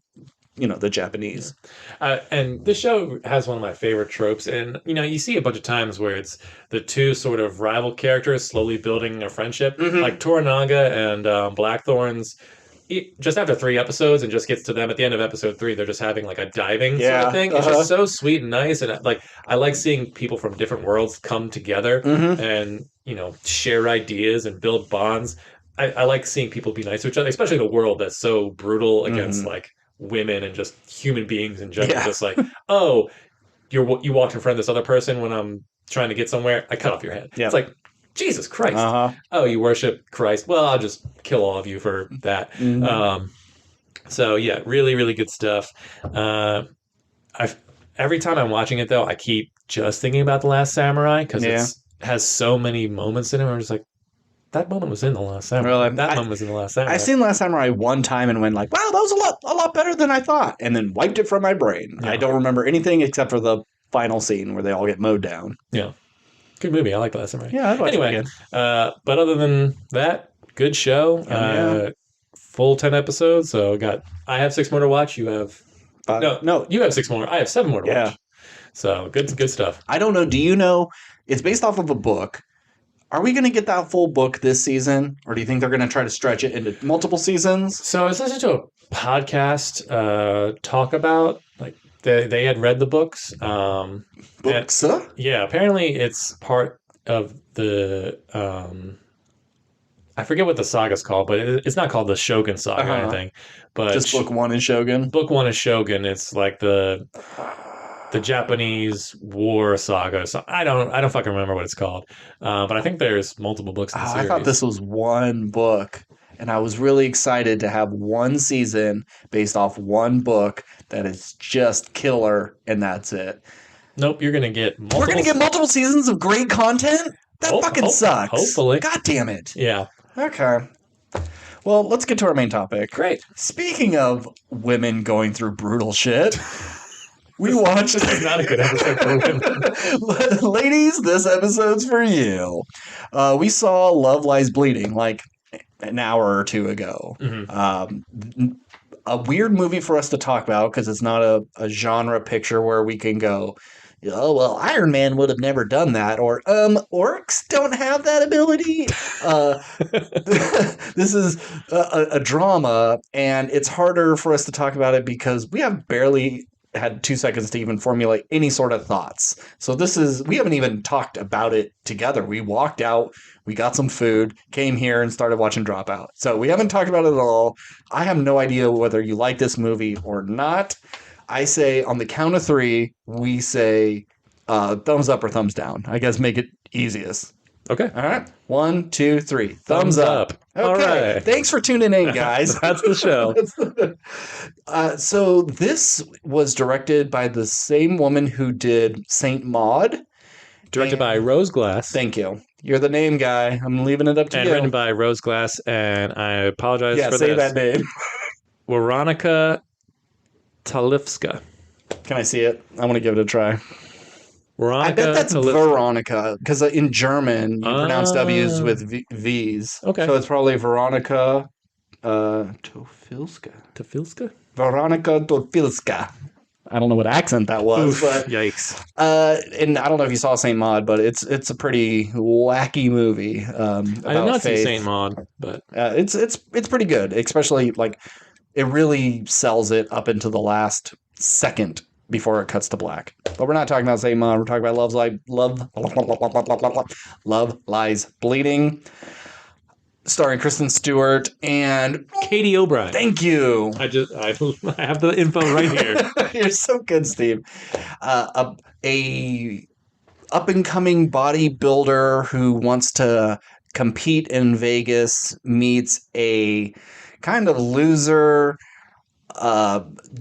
the Japanese. And this show has one of my favorite tropes, and you see a bunch of times where it's the two sort of rival characters slowly building a friendship, like Toranaga and Blackthorn's. Just after 3 episodes and just gets to them at the end of episode 3, they're just having like a diving sort of thing. It's just so sweet and nice. And like, I like seeing people from different worlds come together and, share ideas and build bonds. I like seeing people be nice to each other, especially in a world that's so brutal against like women and just human beings in general. Just like, oh, you walked in front of this other person when I'm trying to get somewhere. I cut off your head. Yeah. It's like, Jesus Christ. Oh, you worship Christ. Well, I'll just kill all of you for that. So, yeah, really, really good stuff. Every time I'm watching it, though, I keep just thinking about The Last Samurai because it has so many moments in it where I'm just like, that moment was in The Last Samurai. Really? That moment was in The Last Samurai. I've seen Last Samurai one time and went like, wow, that was a lot better than I thought. And then wiped it from my brain. Yeah. I don't remember anything except for the final scene where they all get mowed down. Yeah. Good movie. I like The Last Samurai. Yeah, I'd watch it again. But other than that, good show. Full 10 episodes. So I have 6 more to watch. You have 5. No, you have 6 more. I have 7 more to watch. So good stuff. I don't know. Do you know? It's based off of a book. Are we going to get that full book this season, or do you think they're going to try to stretch it into multiple seasons? So I was listening to a podcast talk about like. They had read the books. Books? Yeah, apparently it's part of the... I forget what the saga's called, but it's not called the Shogun saga or anything. But just book 1 is Shogun? Book 1 is Shogun. It's like the Japanese war saga. So I don't fucking remember what it's called. But I think there's multiple books in the series. I thought this was one book. And I was really excited to have one season based off one book that is just killer, and that's it. Nope, you're going to get multiple... We're going to get multiple seasons of great content? That fucking sucks. Hopefully. God damn it. Yeah. Okay. Well, let's get to our main topic. Great. Speaking of women going through brutal shit, We watched. This is not a good episode for women. Ladies, this episode's for you. We saw Love Lies Bleeding like an hour or two ago. A weird movie for us to talk about because it's not a genre picture where we can go, oh, well, Iron Man would have never done that, or orcs don't have that ability. This is a drama, and it's harder for us to talk about it because we have barely had 2 seconds to even formulate any sort of thoughts. So we haven't even talked about it together. We walked out, we got some food, came here and started watching Dropout. So we haven't talked about it at all. I have no idea whether you like this movie or not. I say on the count of 3, we say thumbs up or thumbs down. I guess make it easiest. Okay. All right. 1, 2, 3. Thumbs up. Okay. All right. Thanks for tuning in, guys. That's the show. So this was directed by the same woman who did Saint Maud. Directed by Rose Glass. Thank you. You're the name guy. I'm leaving it up to you. And written by Rose Glass, and I apologize for say this. that name. Weronika Talifska. Can I see it? I want to give it a try. Veronica, I bet that's Veronica, because in German, you pronounce W's with V's. Okay. So it's probably Veronika Tofilska. Tofilska? Veronika Tofilska. I don't know what accent that was. But, yikes. And I don't know if you saw Saint Maud, but it's a pretty wacky movie. I did not see Saint Maud, but it's pretty good, especially like it really sells it up into the last second before it cuts to black. But we're not talking about Saint Maud. We're talking about Love Lies Bleeding, starring Kristen Stewart and Katie O'Brien. Thank you. I have the info right here. You're so good, Steve. A up-and-coming bodybuilder who wants to compete in Vegas meets a kind of loser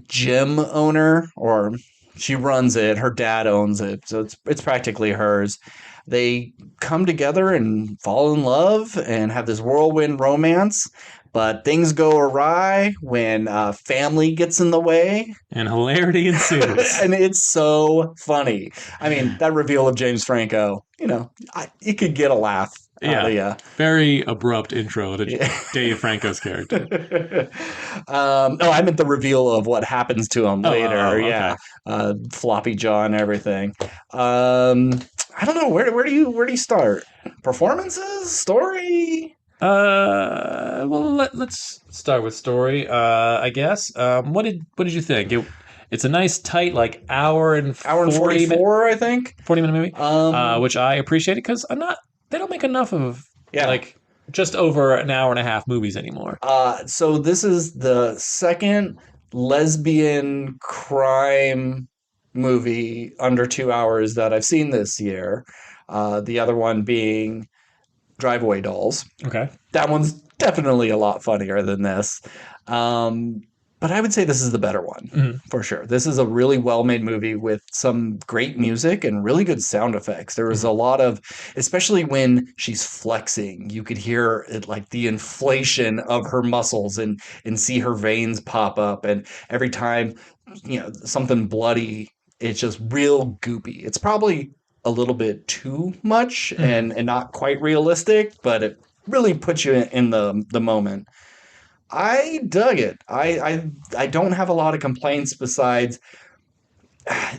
gym owner, or she runs it. Her dad owns it, so it's practically hers. They come together and fall in love and have this whirlwind romance, but things go awry when family gets in the way. And hilarity ensues. And it's so funny. I mean, that reveal of James Franco, it could get a laugh. Yeah. Very abrupt intro to Dave Franco's character. I meant the reveal of what happens to him later. Okay. Yeah. Floppy jaw and everything. I don't know. Where do you start? Performances? Story? Well, let's start with story. I guess. What did you think? It's a nice tight hour and 44, I think. 40-minute movie. Which I appreciated because they don't make enough of just over an hour and a half movies anymore. So this is the second lesbian crime movie under 2 hours that I've seen this year. The other one being Driveway Dolls. Okay. That one's definitely a lot funnier than this. But I would say this is the better one, for sure. This is a really well-made movie with some great music and really good sound effects. There was a lot of, especially when she's flexing, you could hear it, the inflation of her muscles and see her veins pop up. And every time, something bloody, it's just real goopy. It's probably a little bit too much and not quite realistic, but it really puts you in the moment. I dug it. I don't have a lot of complaints besides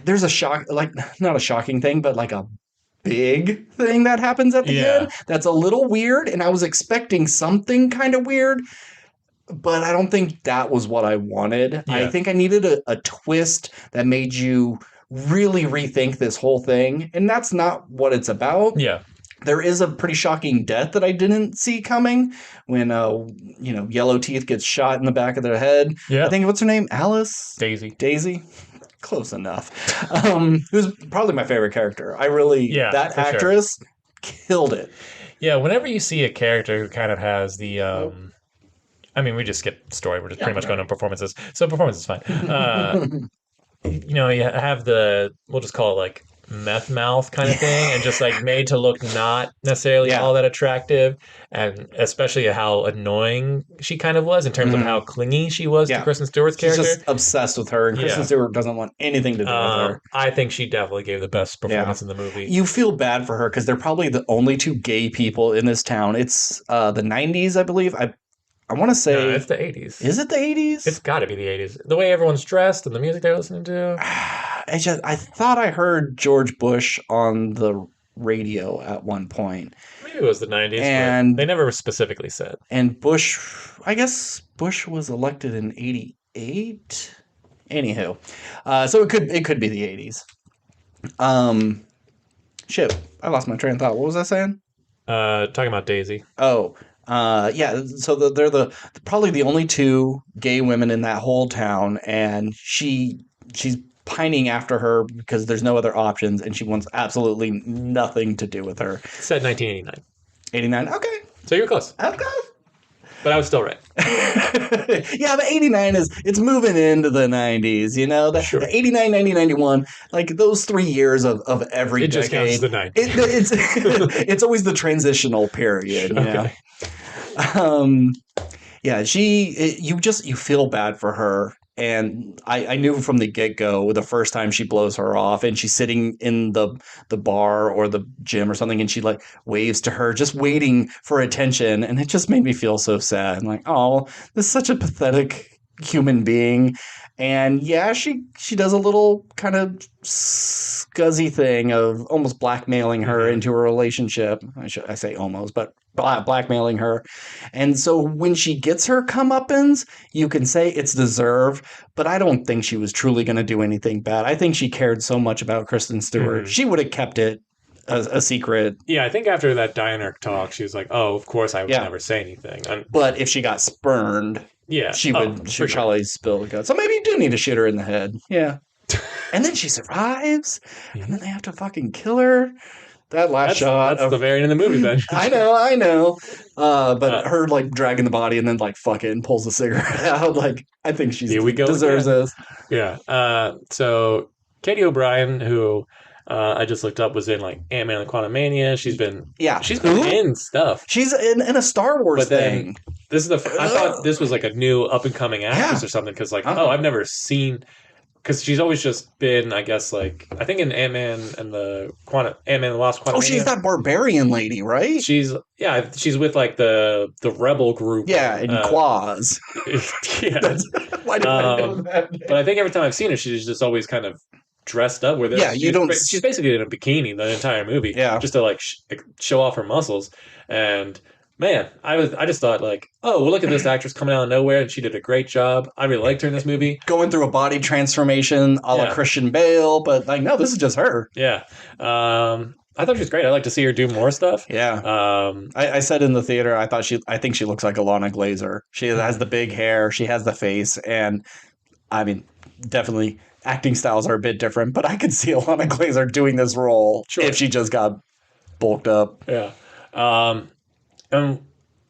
there's not a shocking thing, but a big thing that happens at the end that's a little weird, and I was expecting something kind of weird, but I don't think that was what I wanted. Yeah. I think I needed a twist that made you really rethink this whole thing, and that's not what it's about. Yeah. There is a pretty shocking death that I didn't see coming when, Yellow Teeth gets shot in the back of their head. Yeah. I think, what's her name? Alice? Daisy. Close enough. Who's probably my favorite character. That actress killed it. Yeah, whenever you see a character who kind of has the, we just skip story. We're just pretty much going on performances. So performance is fine. You have we'll just call it meth mouth kind of thing, and just like made to look not necessarily all that attractive, and especially how annoying she kind of was in terms of how clingy she was to Kristen Stewart's She's character. just obsessed with her, and Kristen Stewart doesn't want anything to do with her. I think she definitely gave the best performance in the movie. You feel bad for her because they're probably the only two gay people in this town. It's the 90s, I believe. I want to say... No, it's the 80s. Is it the 80s? It's got to be the 80s. The way everyone's dressed and the music they're listening to. I thought I heard George Bush on the radio at one point. Maybe it was the 90s, and they never specifically said. And Bush, I guess Bush was elected in 88? Anywho. So it could be the 80s. Shit, I lost my train of thought. What was I saying? Talking about Daisy. Oh, yeah. So they're probably the only two gay women in that whole town, and she's pining after her because there's no other options, and she wants absolutely nothing to do with her. Said 1989. 89. Okay. So you were close. I was close. But I was still right. Yeah, but 89 it's moving into the 90s, you know? The 89, 90, 91, like those 3 years of every decade. It just counts as the 90s. It's always the transitional period, you know? Yeah, you feel bad for her. And I knew from the get-go, the first time she blows her off and she's sitting in the bar or the gym or something, and she like waves to her, just waiting for attention. And it just made me feel so sad. I'm like, oh, this is such a pathetic human being. And yeah, she does a little kind of scuzzy thing of almost blackmailing her into a relationship. I say almost, but blackmailing her. And so when she gets her comeuppance, you can say it's deserved, but I don't think she was truly going to do anything bad. I think she cared so much about Kristen Stewart. She would have kept it a secret. Yeah, I think after that diner talk, she was like, oh, of course I would never say anything. But if she got spurned, she would probably spill the guts. So maybe you do need to shoot her in the head. Yeah. And then she survives, and then they have to fucking kill her. That last shot that's the very end of the movie, then. I know. But her like dragging the body and then like fucking pulls the cigarette out. Like, I think she deserves this. Yeah. So Katie O'Brien, who I just looked up, was in like Ant-Man and Quantumania. She's been in stuff. She's in a Star Wars thing. This is I thought this was like a new up and coming actress or something, because like I've never seen. Because she's always just been, I guess, like, I think in Ant-Man and the Lost Quantumania. Oh, she's that barbarian lady, right? She's with, like, the rebel group. Yeah, in Quaz. Yeah. Why did I know that? But I think every time I've seen her, she's just always kind of dressed up with it. Yeah, she's basically in a bikini the entire movie. Yeah. Just to, like, show off her muscles. And... man, I just thought like, oh, well, look at this actress coming out of nowhere, and she did a great job. I really liked her in this movie. Going through a body transformation a la Christian Bale, but like, no, this is just her. Yeah. I thought she was great. I'd like to see her do more stuff. Yeah. I said in the theater, I think she looks like Alana Glazer. She has the big hair, she has the face, and I mean, definitely acting styles are a bit different, but I could see Alana Glazer doing this role if she just got bulked up. Yeah.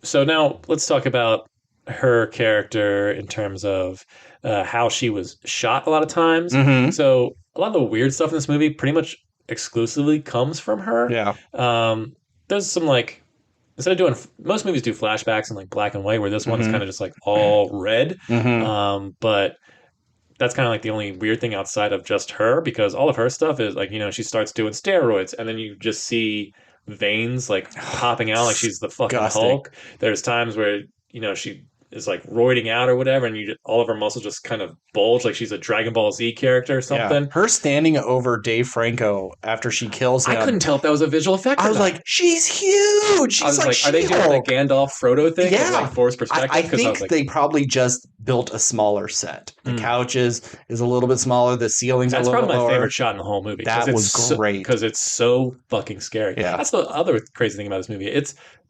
So now let's talk about her character in terms of how she was shot a lot of times. Mm-hmm. So a lot of the weird stuff in this movie pretty much exclusively comes from her. Yeah. There's some like, instead of doing, most movies do flashbacks in like black and white, where this one is kind of just like all red. Mm-hmm. But that's kind of like the only weird thing outside of just her, because all of her stuff is like, you know, she starts doing steroids and then you just see veins like popping out like she's the fucking Hulk. There's times where, you know, she is like roiding out or whatever, and all of her muscles just kind of bulge like she's a Dragon Ball Z character or something. Yeah. Her standing over Dave Franco after she kills him. I couldn't tell if that was a visual effect. I was like, she's huge. She's like are they doing like Gandalf Frodo thing? Yeah. Like forced perspective? I think they probably just built a smaller set. The couch is a little bit smaller. The ceiling's a little bit lower. That's probably my favorite shot in the whole movie. That was great. Because it's so fucking scary. Yeah. That's the other crazy thing about this movie.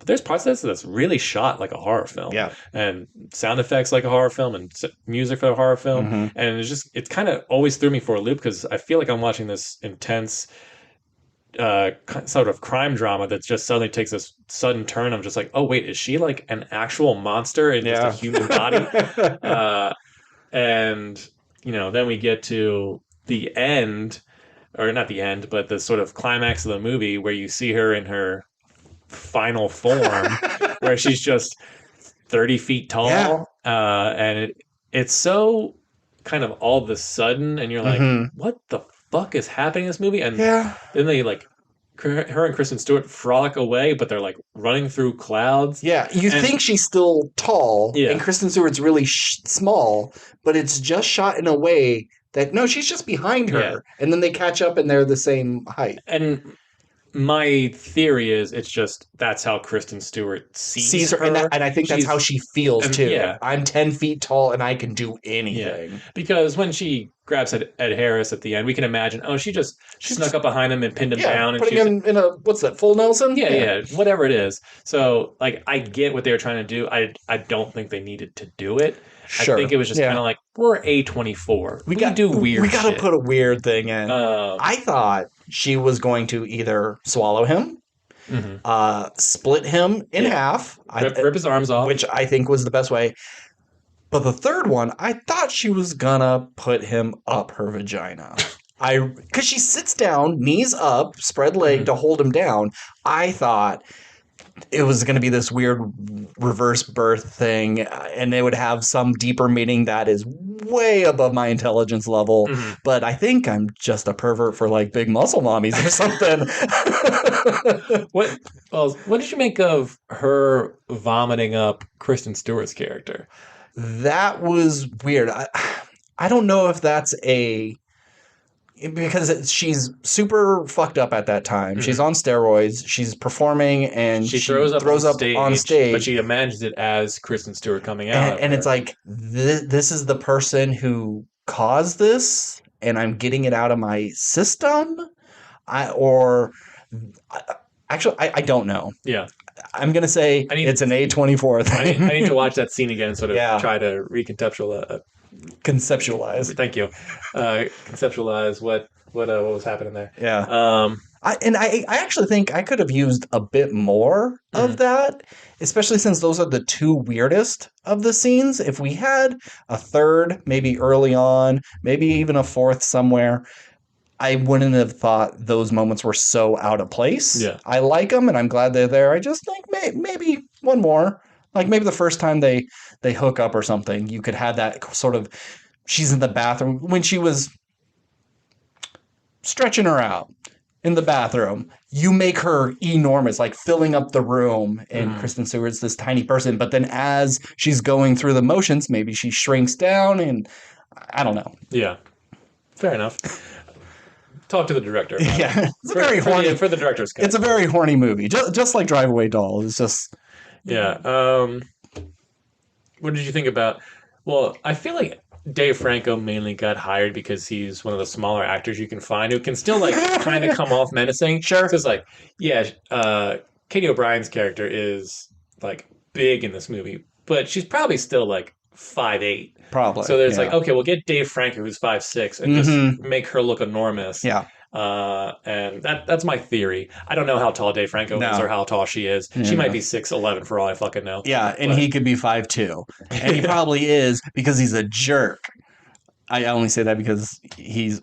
There's parts of this that's really shot like a horror film. Yeah. And sound effects like a horror film and music for a horror film. Mm-hmm. And it's kind of always threw me for a loop, because I feel like I'm watching this intense sort of crime drama that just suddenly takes this sudden turn. I'm just like, oh, wait, is she like an actual monster in just a human body? And, you know, then we get to the end or not the end, but the sort of climax of the movie where you see her in her final form, where she's just 30 feet Yeah. tall, and it's so kind of all of a sudden, and you're like, Hmm. what the fuck is happening in this movie? And Yeah. then they like her and Kristen Stewart frolic away, but they're like running through clouds. Yeah. You And think she's still tall, yeah, and Kristen Stewart's really small, but it's just shot in a way that no, she's just behind yeah. her, and then they catch up and they're the same height. And my theory is it's just that's how Kristen Stewart sees Sees her, her. and I think that's She's how she feels and too. yeah, I'm 10 feet tall and I can do yeah. anything. Because when she grabs Ed Harris at the end, we can imagine, oh, she snuck up behind him and pinned him Yeah, down, and putting she's him in a what's that, full Nelson? yeah, whatever it is. So like, I get what they were trying to do. I don't think they needed to do it. Sure. I think it was just kind of like, we're A24. We got to do weird. We got to shit. put a weird thing in. Um, I thought she was going to either swallow him, split him in half, rip his arms off, which I think was the best way. But the third one, I thought she was gonna put him up her vagina. Because she sits down, knees up, spread leg to hold him down. I thought it was going to be this weird reverse birth thing, and they would have some deeper meaning that is way above my intelligence level. But I think I'm just a pervert for like big muscle mommies or something. What did you make of her vomiting up Kristen Stewart's character? That was weird. I don't know if that's because she's super fucked up at that time. She's on steroids. She's performing, and she throws up on stage. But she imagines it as Kristen Stewart coming out. And it's like, this is the person who caused this, and I'm getting it out of my system? Actually, I don't know. Yeah. I'm going to say it's an A24 thing. I need to watch that scene again and sort of try to conceptualize. Thank you. Conceptualize what was happening there. Yeah. I actually think I could have used a bit more of that, especially since those are the two weirdest of the scenes. If we had a third, maybe early on, maybe even a fourth somewhere, I wouldn't have thought those moments were so out of place. Yeah. I like them, and I'm glad they're there. I just think maybe one more. Like maybe the first time they hook up or something, you could have that sort of, she's in the bathroom when she was stretching her out in the bathroom. You make her enormous, like filling up the room, and Kristen Stewart's this tiny person. But then as she's going through the motions, maybe she shrinks down, and I don't know. Yeah, fair enough. Talk to the director. Yeah, it's very horny for the director's cut. It's a very horny movie, just like Drive Away Doll. It's just What did you think about? Well, I feel like Dave Franco mainly got hired because he's one of the smaller actors you can find who can still like kind of come off menacing. Sure, because like Katie O'Brien's character is like big in this movie, but she's probably still like 5'8". Probably. So there's like, okay, we'll get Dave Franco, who's 5'6", and just make her look enormous. Yeah. And that's my theory. I don't know how tall Dave Franco is or how tall she is. She might be 6'11" for all I fucking know. Yeah, and he could be 5'2", and he probably is because he's a jerk. I only say that because his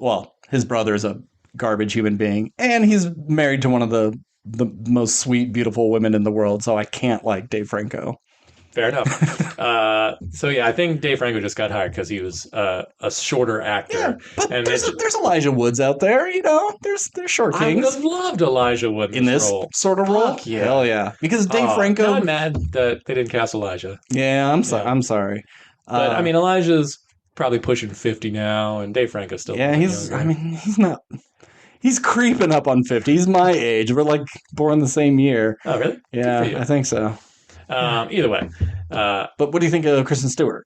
brother is a garbage human being, and he's married to one of the most sweet, beautiful women in the world. So I can't like Dave Franco. Fair enough. So yeah, I think Dave Franco just got hired because he was a shorter actor. Yeah, but and there's Elijah Woods out there, there's short kings. I would have loved Elijah Wood in this role. Sort of role. Yeah. Hell yeah, because Dave Franco. Now I'm mad that they didn't cast Elijah. Yeah, I'm sorry. I'm sorry. But I mean, Elijah's probably pushing 50 now, and Dave Franco's still. Yeah, he's. Younger. I mean, he's not. He's creeping up on 50. He's my age. We're like born the same year. Oh, really? Yeah, I think so. Either way. But what do you think of Kristen Stewart?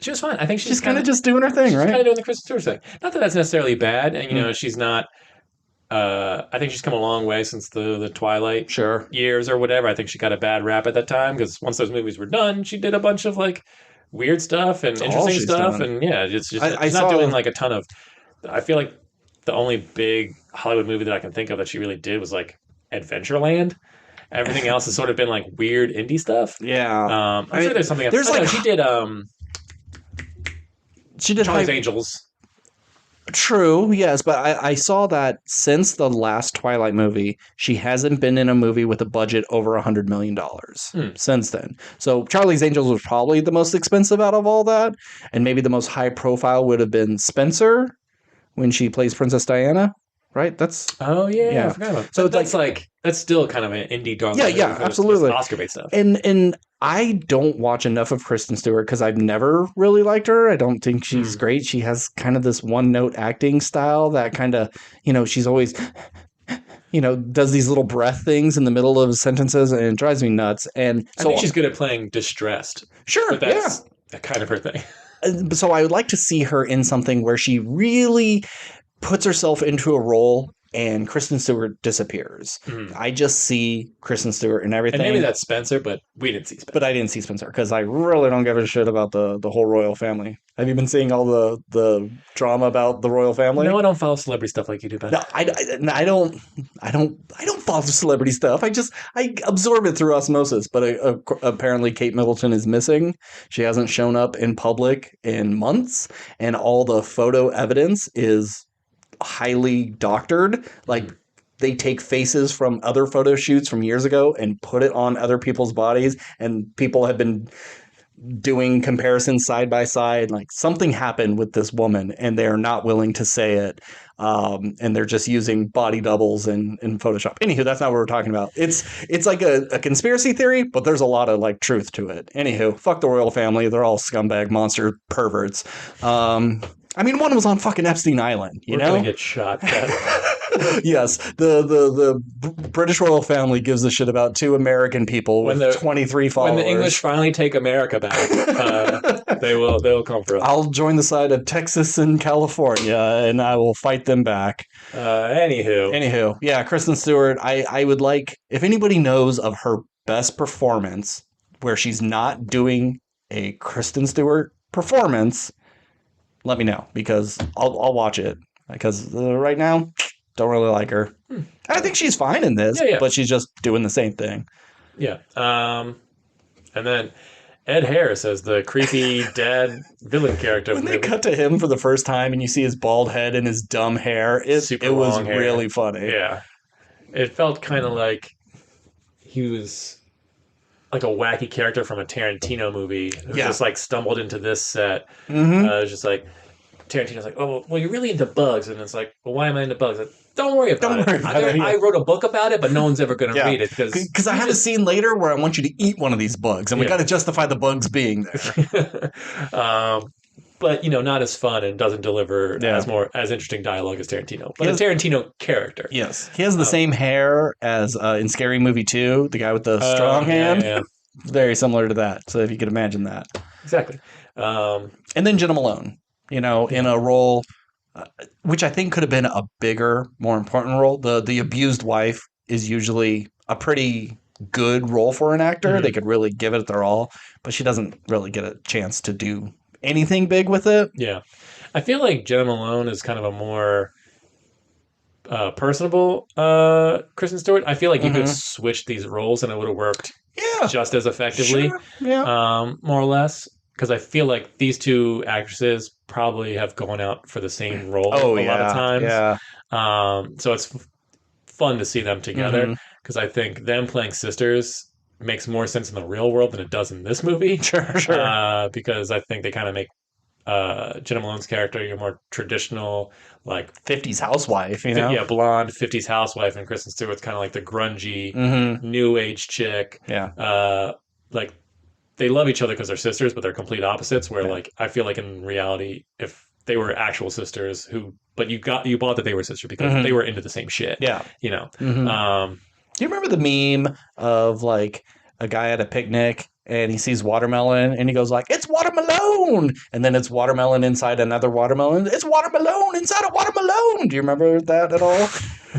She was fine. I think she's kind of just doing her thing, right? She's kind of doing the Kristen Stewart thing. Not that that's necessarily bad. And, she's not... I think she's come a long way since the Twilight years or whatever. I think she got a bad rap at that time because once those movies were done, she did a bunch of, like, weird stuff and interesting stuff. Done. And, yeah, she's not doing, like, a ton of... I feel like the only big Hollywood movie that I can think of that she really did was, like, Adventureland. Everything else has sort of been like weird indie stuff. Yeah, I'm sure there's something else. There's like she did Charlie's Angels. True, yes, but I saw that since the last Twilight movie, she hasn't been in a movie with a budget over $100 million since then. So Charlie's Angels was probably the most expensive out of all that, and maybe the most high profile would have been Spencer when she plays Princess Diana, right? That's Oh yeah, I yeah. forgot about. So But that's like that's still kind of an indie darling. yeah, absolutely. Oscar bait stuff. And I don't watch enough of Kristen Stewart because I've never really liked her. I don't think she's great. She has kind of this one note acting style that kind of, she's always, does these little breath things in the middle of sentences, and it drives me nuts. And I so think she's good at playing distressed. Sure, But that's kind of her thing. So I would like to see her in something where she really puts herself into a role and Kristen Stewart disappears. I just see Kristen Stewart in everything. And maybe that's Spencer, but we didn't see Spencer. But I didn't see Spencer because I really don't give a shit about the whole royal family. Have you been seeing all the drama about the royal family? No, I don't follow celebrity stuff like you do, Ben. No, I don't follow celebrity stuff. I absorb it through osmosis. But apparently Kate Middleton is missing. She hasn't shown up in public in months, and all the photo evidence is highly doctored. Like they take faces from other photo shoots from years ago and put it on other people's bodies, and people have been doing comparisons side by side. Like something happened with this woman and they're not willing to say it. And they're just using body doubles in Photoshop. Anywho, that's not what we're talking about. It's like a conspiracy theory, but there's a lot of like truth to it. Anywho, fuck the royal family. They're all scumbag monster perverts. I mean, one was on fucking Epstein Island, We're gonna get shot. Yes, the British royal family gives a shit about two American people with 23 followers. When the English finally take America back, they'll come for us. I'll join the side of Texas and California, and I will fight them back. Anywho, yeah, Kristen Stewart. I would like, if anybody knows of her best performance where she's not doing a Kristen Stewart performance, let me know, because I'll watch it, because right now don't really like her. I think she's fine in this, but she's just doing the same thing. Yeah. And then Ed Harris as the creepy dad villain character. When they cut to him for the first time and you see his bald head and his dumb hair, it was really funny. Yeah. It felt kind of like he was like a wacky character from a Tarantino movie who just like stumbled into this set. It was just like, Tarantino's like, oh, well, you're really into bugs. And it's like, well, why am I into bugs? Like, don't worry about it. I wrote a book about it, but no one's ever going to read it. Because I have a scene later where I want you to eat one of these bugs, and we got to justify the bugs being there. But, not as fun and doesn't deliver as interesting dialogue as Tarantino. But a Tarantino character. Yes. He has the same hair as in Scary Movie 2, the guy with the strong hand. Yeah. Very similar to that. So if you could imagine that. Exactly. And then Jenna Malone, in a role which I think could have been a bigger, more important role. The abused wife is usually a pretty good role for an actor. They could really give it their all, but she doesn't really get a chance to do anything big with it. Yeah. I feel like Jenna Malone is kind of a more personable Kristen Stewart. I feel like you could switch these roles and it would have worked just as effectively, more or less. Because I feel like these two actresses probably have gone out for the same role a lot of times. Yeah. So it's fun to see them together because I think them playing sisters makes more sense in the real world than it does in this movie. Sure. Because I think they kind of make Jenna Malone's character your more traditional, like 50s housewife, Yeah, blonde 50s housewife, and Kristen Stewart's kind of like the grungy new age chick. Yeah. Like they love each other because they're sisters, but they're complete opposites. Where like I feel like in reality, if they were actual sisters, but you bought that they were sisters because they were into the same shit. Yeah. Do you remember the meme of like a guy at a picnic and he sees watermelon and he goes like, "It's watermelon," and then it's watermelon inside another watermelon. It's watermelon inside a watermelon. Do you remember that at all?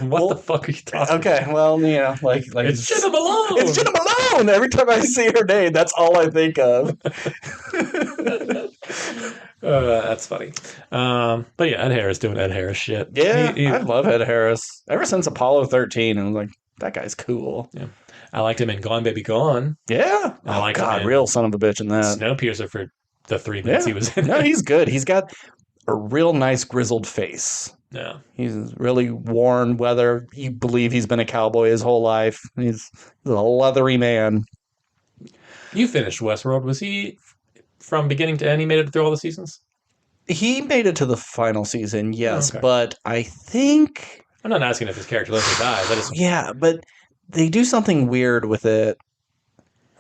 What the fuck are you talking? Okay, well, like it's Jenna Malone. It's Jenna Malone. Every time I see her name, that's all I think of. That's funny. But yeah, Ed Harris doing Ed Harris shit. Yeah, I love Ed Harris. Ever since Apollo 13, I was like, that guy's cool. Yeah. I liked him in Gone Baby Gone. Yeah. I like him real son of a bitch in that. Snowpiercer for the 3 minutes he was in. No, he's good. He's got a real nice grizzled face. Yeah. He's really worn, whether you believe he's been a cowboy his whole life. He's a leathery man. You finished Westworld. Was he from beginning to end? He made it through all the seasons? He made it to the final season, yes, Oh, okay. but I think... I'm not asking if his character lives or dies. I just... Yeah, but they do something weird with it.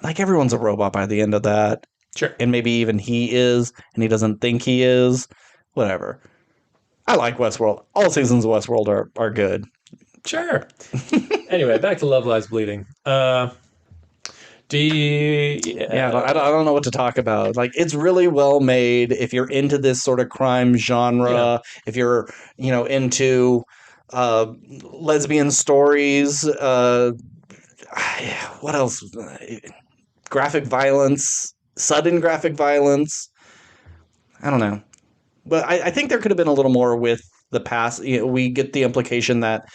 Like, everyone's a robot by the end of that. Sure. And maybe even he is, and he doesn't think he is. Whatever. I like Westworld. All seasons of Westworld are good. Sure. Anyway, back to Love Lies Bleeding. Do you... Yeah, I don't know what to talk about. Like, it's really well made. If you're into this sort of crime genre, if you're, into lesbian stories, what else? Graphic violence, sudden graphic violence. I don't know. But I think there could have been a little more with the past. We get the implication that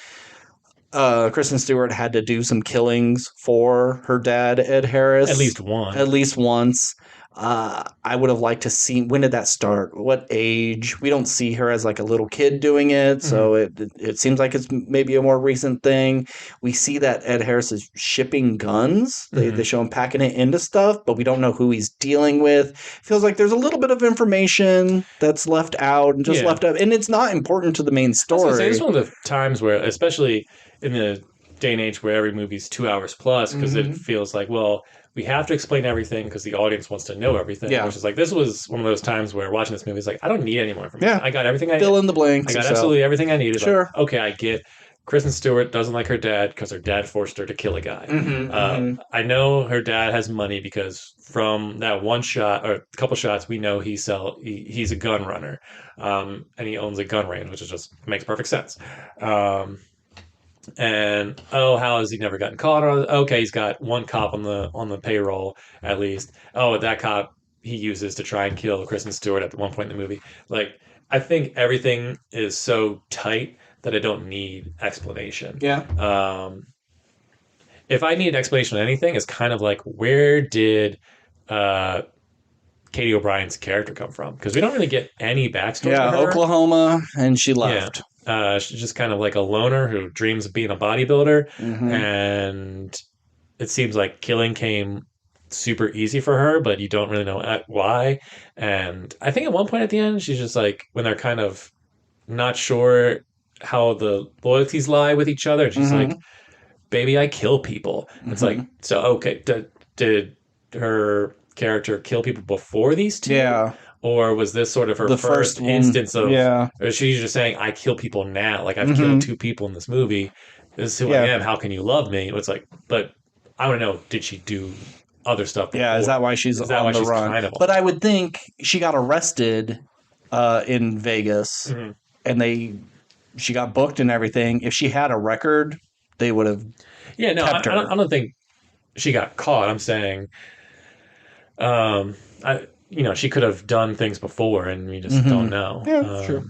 Kristen Stewart had to do some killings for her dad, Ed Harris. At least one. At least once. I would have liked to see, when did that start? What age? We don't see her as like a little kid doing it, so it seems like it's maybe a more recent thing. We see that Ed Harris is shipping guns. They show him packing it into stuff, but we don't know who he's dealing with. Feels like there's a little bit of information that's left out and just left out, and it's not important to the main story. It's one of the times where, especially in the day and age where every movie's 2 hours plus, because it feels like, well, we have to explain everything because the audience wants to know everything. Yeah. Which is like, this was one of those times where watching this movie is like, I don't need any more information. Yeah. I got everything I Fill in the blanks. I got absolutely everything I needed. Sure. Like, okay, I get Kristen Stewart doesn't like her dad because her dad forced her to kill a guy. I know her dad has money because from that one shot or a couple shots, we know he's a gun runner, and he owns a gun range, which is just makes perfect sense. And how has he never gotten caught? Okay, he's got one cop on the payroll at least. That cop he uses to try and kill Kristen Stewart at one point in the movie. Like, I think everything is so tight that I don't need explanation. Yeah. If I need explanation on anything, it's kind of like, where did Katie O'Brien's character come from? Because we don't really get any backstory. Yeah, for her. Oklahoma, and she left. Yeah. She's just kind of like a loner who dreams of being a bodybuilder, and it seems like killing came super easy for her, but you don't really know why. And I think at one point at the end, she's just like, when they're kind of not sure how the loyalties lie with each other, and she's like, baby, I kill people. It's like, so, okay, did her character kill people before these two? Yeah. Or was this sort of her first instance of... Yeah. Or she's just saying, I kill people now. Like, I've killed 2 people in this movie. This is who I am. How can you love me? It's like, but I want to know, did she do other stuff before? Yeah, is that why she's on the run? Kind of but I would think she got arrested in Vegas, and she got booked and everything. If she had a record, they would have kept her. I don't think she got caught. I'm saying... she could have done things before, and we just don't know. Yeah, sure.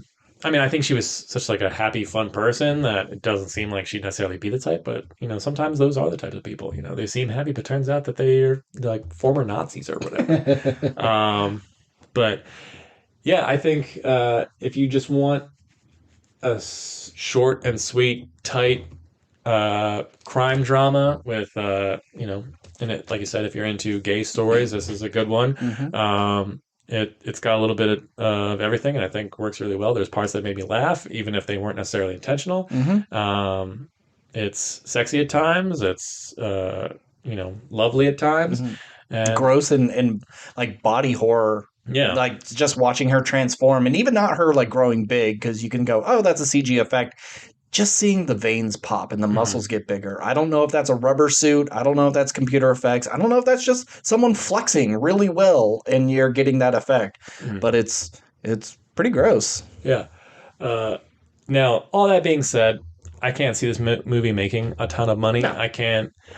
I mean, I think she was such like a happy, fun person that it doesn't seem like she'd necessarily be the type. But sometimes those are the types of people. They seem happy, but turns out that they're like former Nazis or whatever. But yeah, I think if you just want a short and sweet, tight crime drama with in it, like you said, if you're into gay stories, this is a good one. It's got a little bit of everything, and I think works really well. There's parts that made me laugh, even if they weren't necessarily intentional. It's sexy at times. It's lovely at times. And gross and like body horror. Yeah, like just watching her transform, and even not her like growing big, because you can go, oh, that's a CG effect. Just seeing the veins pop and the muscles get bigger. I don't know if that's a rubber suit. I don't know if that's computer effects. I don't know if that's just someone flexing really well and you're getting that effect. But it's pretty gross. Yeah. Now, all that being said, I can't see this movie making a ton of money. No.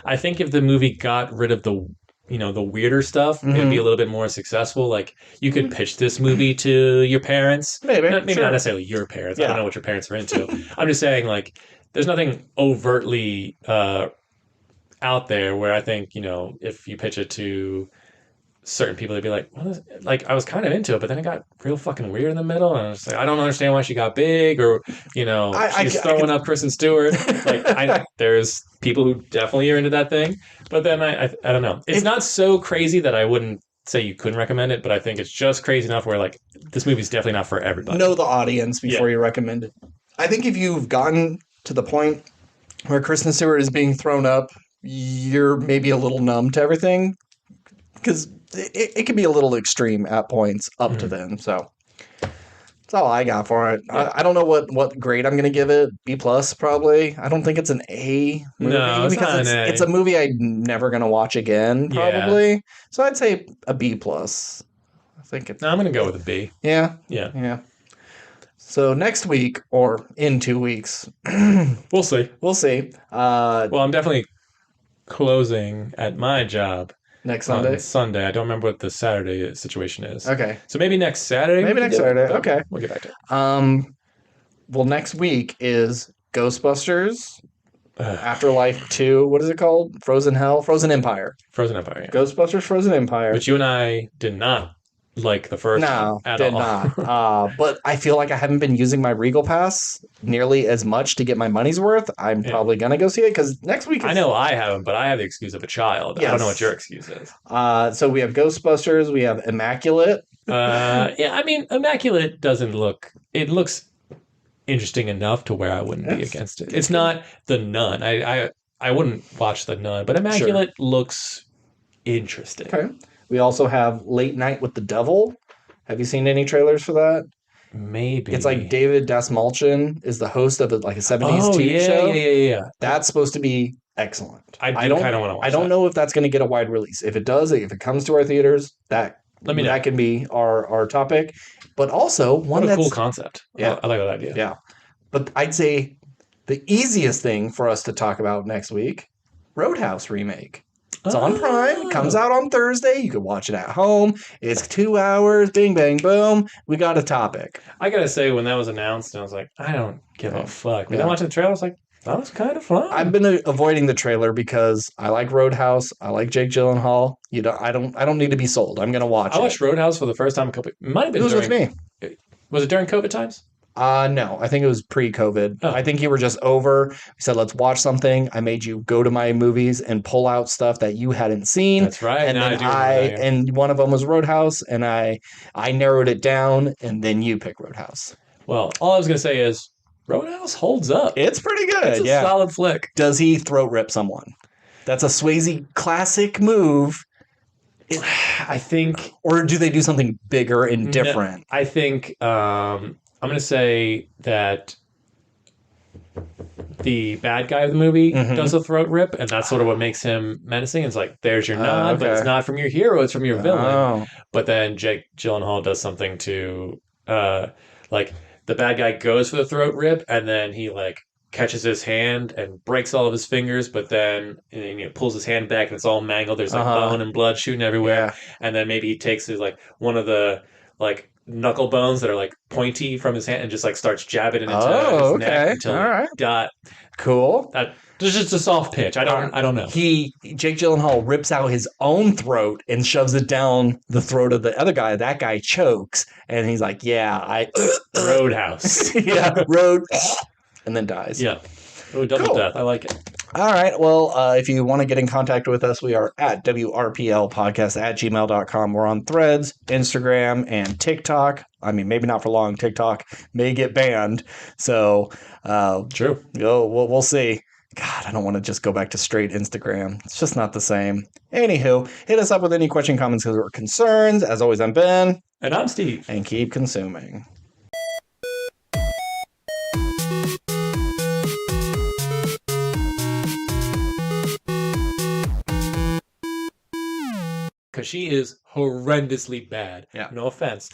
I think if the movie got rid of the weirder stuff, it'd be a little bit more successful. Like, you could pitch this movie to your parents. Maybe not necessarily your parents. Yeah. I don't know what your parents are into. I'm just saying, like, there's nothing overtly out there where I think, if you pitch it to certain people would be like, like I was kind of into it, but then it got real fucking weird in the middle, and I was like, I don't understand why she got big, or she's throwing up Kristen Stewart. Like, there's people who definitely are into that thing, but then I don't know. It's not so crazy that I wouldn't say you couldn't recommend it, but I think it's just crazy enough where like this movie's definitely not for everybody. Know the audience before you recommend it. I think if you've gotten to the point where Kristen Stewart is being thrown up, you're maybe a little numb to everything, because it can be a little extreme at points up to then. So that's all I got for it. Yeah. I don't know what grade I'm going to give it. B+ probably. I don't think it's an A movie. No, it's not an A. It's a movie I'm never going to watch again, probably. Yeah. So I'd say a B+. I think it's... No, I'm going to go with a B. Yeah? Yeah. Yeah. So next week, or in 2 weeks... We'll see. We'll see. Well, I'm definitely closing at my job next Sunday. On Sunday. I don't remember what the Saturday situation is. Okay. So maybe next Saturday. Maybe next Saturday. Okay. We'll get back to it. Well, next week is Ghostbusters Afterlife 2. What is it called? Frozen Empire. Frozen Empire. Yeah. Ghostbusters Frozen Empire. But you and I did not like the first one at all. Not. But I feel like I haven't been using my Regal Pass nearly as much to get my money's worth. I'm probably going to go see it because next week... I know I haven't, but I have the excuse of a child. Yes. I don't know what your excuse is. So we have Ghostbusters. We have Immaculate. Yeah, I mean, Immaculate doesn't look... It looks interesting enough to where I wouldn't be against it. It's not The Nun. I wouldn't watch The Nun, but Immaculate looks interesting. Okay. We also have Late Night with the Devil. Have you seen any trailers for that? Maybe. It's like David Dastmalchian is the host of a 70s TV show. Yeah. That's supposed to be excellent. I don't kind of want to watch I don't know if that's going to get a wide release. If it does, if it comes to our theaters, that can be our topic. But also what a cool concept. Yeah. I like that idea. Yeah. But I'd say the easiest thing for us to talk about next week, Roadhouse remake. It's on Prime. It comes out on Thursday. You can watch it at home. It's 2 hours. Bing, bang, boom. We got a topic. I got to say, when that was announced, I was like, I don't give a fuck. But then watching the trailer, I was like, that was kind of fun. I've been avoiding the trailer because I like Roadhouse. I like Jake Gyllenhaal. I don't need to be sold. I'm going to watch it. I watched Roadhouse for the first time it might have been with me. Was it during COVID times? No, I think it was pre-COVID. I think you were just over. We said, let's watch something. I made you go to my movies and pull out stuff that you hadn't seen. That's right. And then and one of them was Roadhouse, and I narrowed it down, and then you pick Roadhouse. Well, all I was going to say is Roadhouse holds up. It's pretty good. It's a solid flick. Does he throat rip someone? That's a Swayze classic move. I think. Or do they do something bigger and different? I think... I'm going to say that the bad guy of the movie does a throat rip, and that's sort of what makes him menacing. It's like, there's your nod, but it's not from your hero, it's from your villain. But then Jake Gyllenhaal does something to, like, the bad guy goes for the throat rip, and then he, like, catches his hand and breaks all of his fingers, but then pulls his hand back, and it's all mangled. There's, like, bone and blood shooting everywhere. Yeah. And then maybe he takes his, like, one of the, like, knuckle bones that are like pointy from his hand and just like starts jabbing it into his neck until dot. Cool. It's just a soft pitch. I don't know. Jake Gyllenhaal rips out his own throat and shoves it down the throat of the other guy. That guy chokes and he's like, Roadhouse. Road, and then dies. Yeah. Oh, double death. I like it. All right. Well, if you want to get in contact with us, we are at WRPL podcast at gmail.com. We're on Threads, Instagram, and TikTok. I mean, maybe not for long. TikTok may get banned. So, true. We'll see. God, I don't want to just go back to straight Instagram. It's just not the same. Anywho, hit us up with any question, comments, or concerns. As always, I'm Ben. And I'm Steve. And keep consuming. Because she is horrendously bad. Yeah. No offense.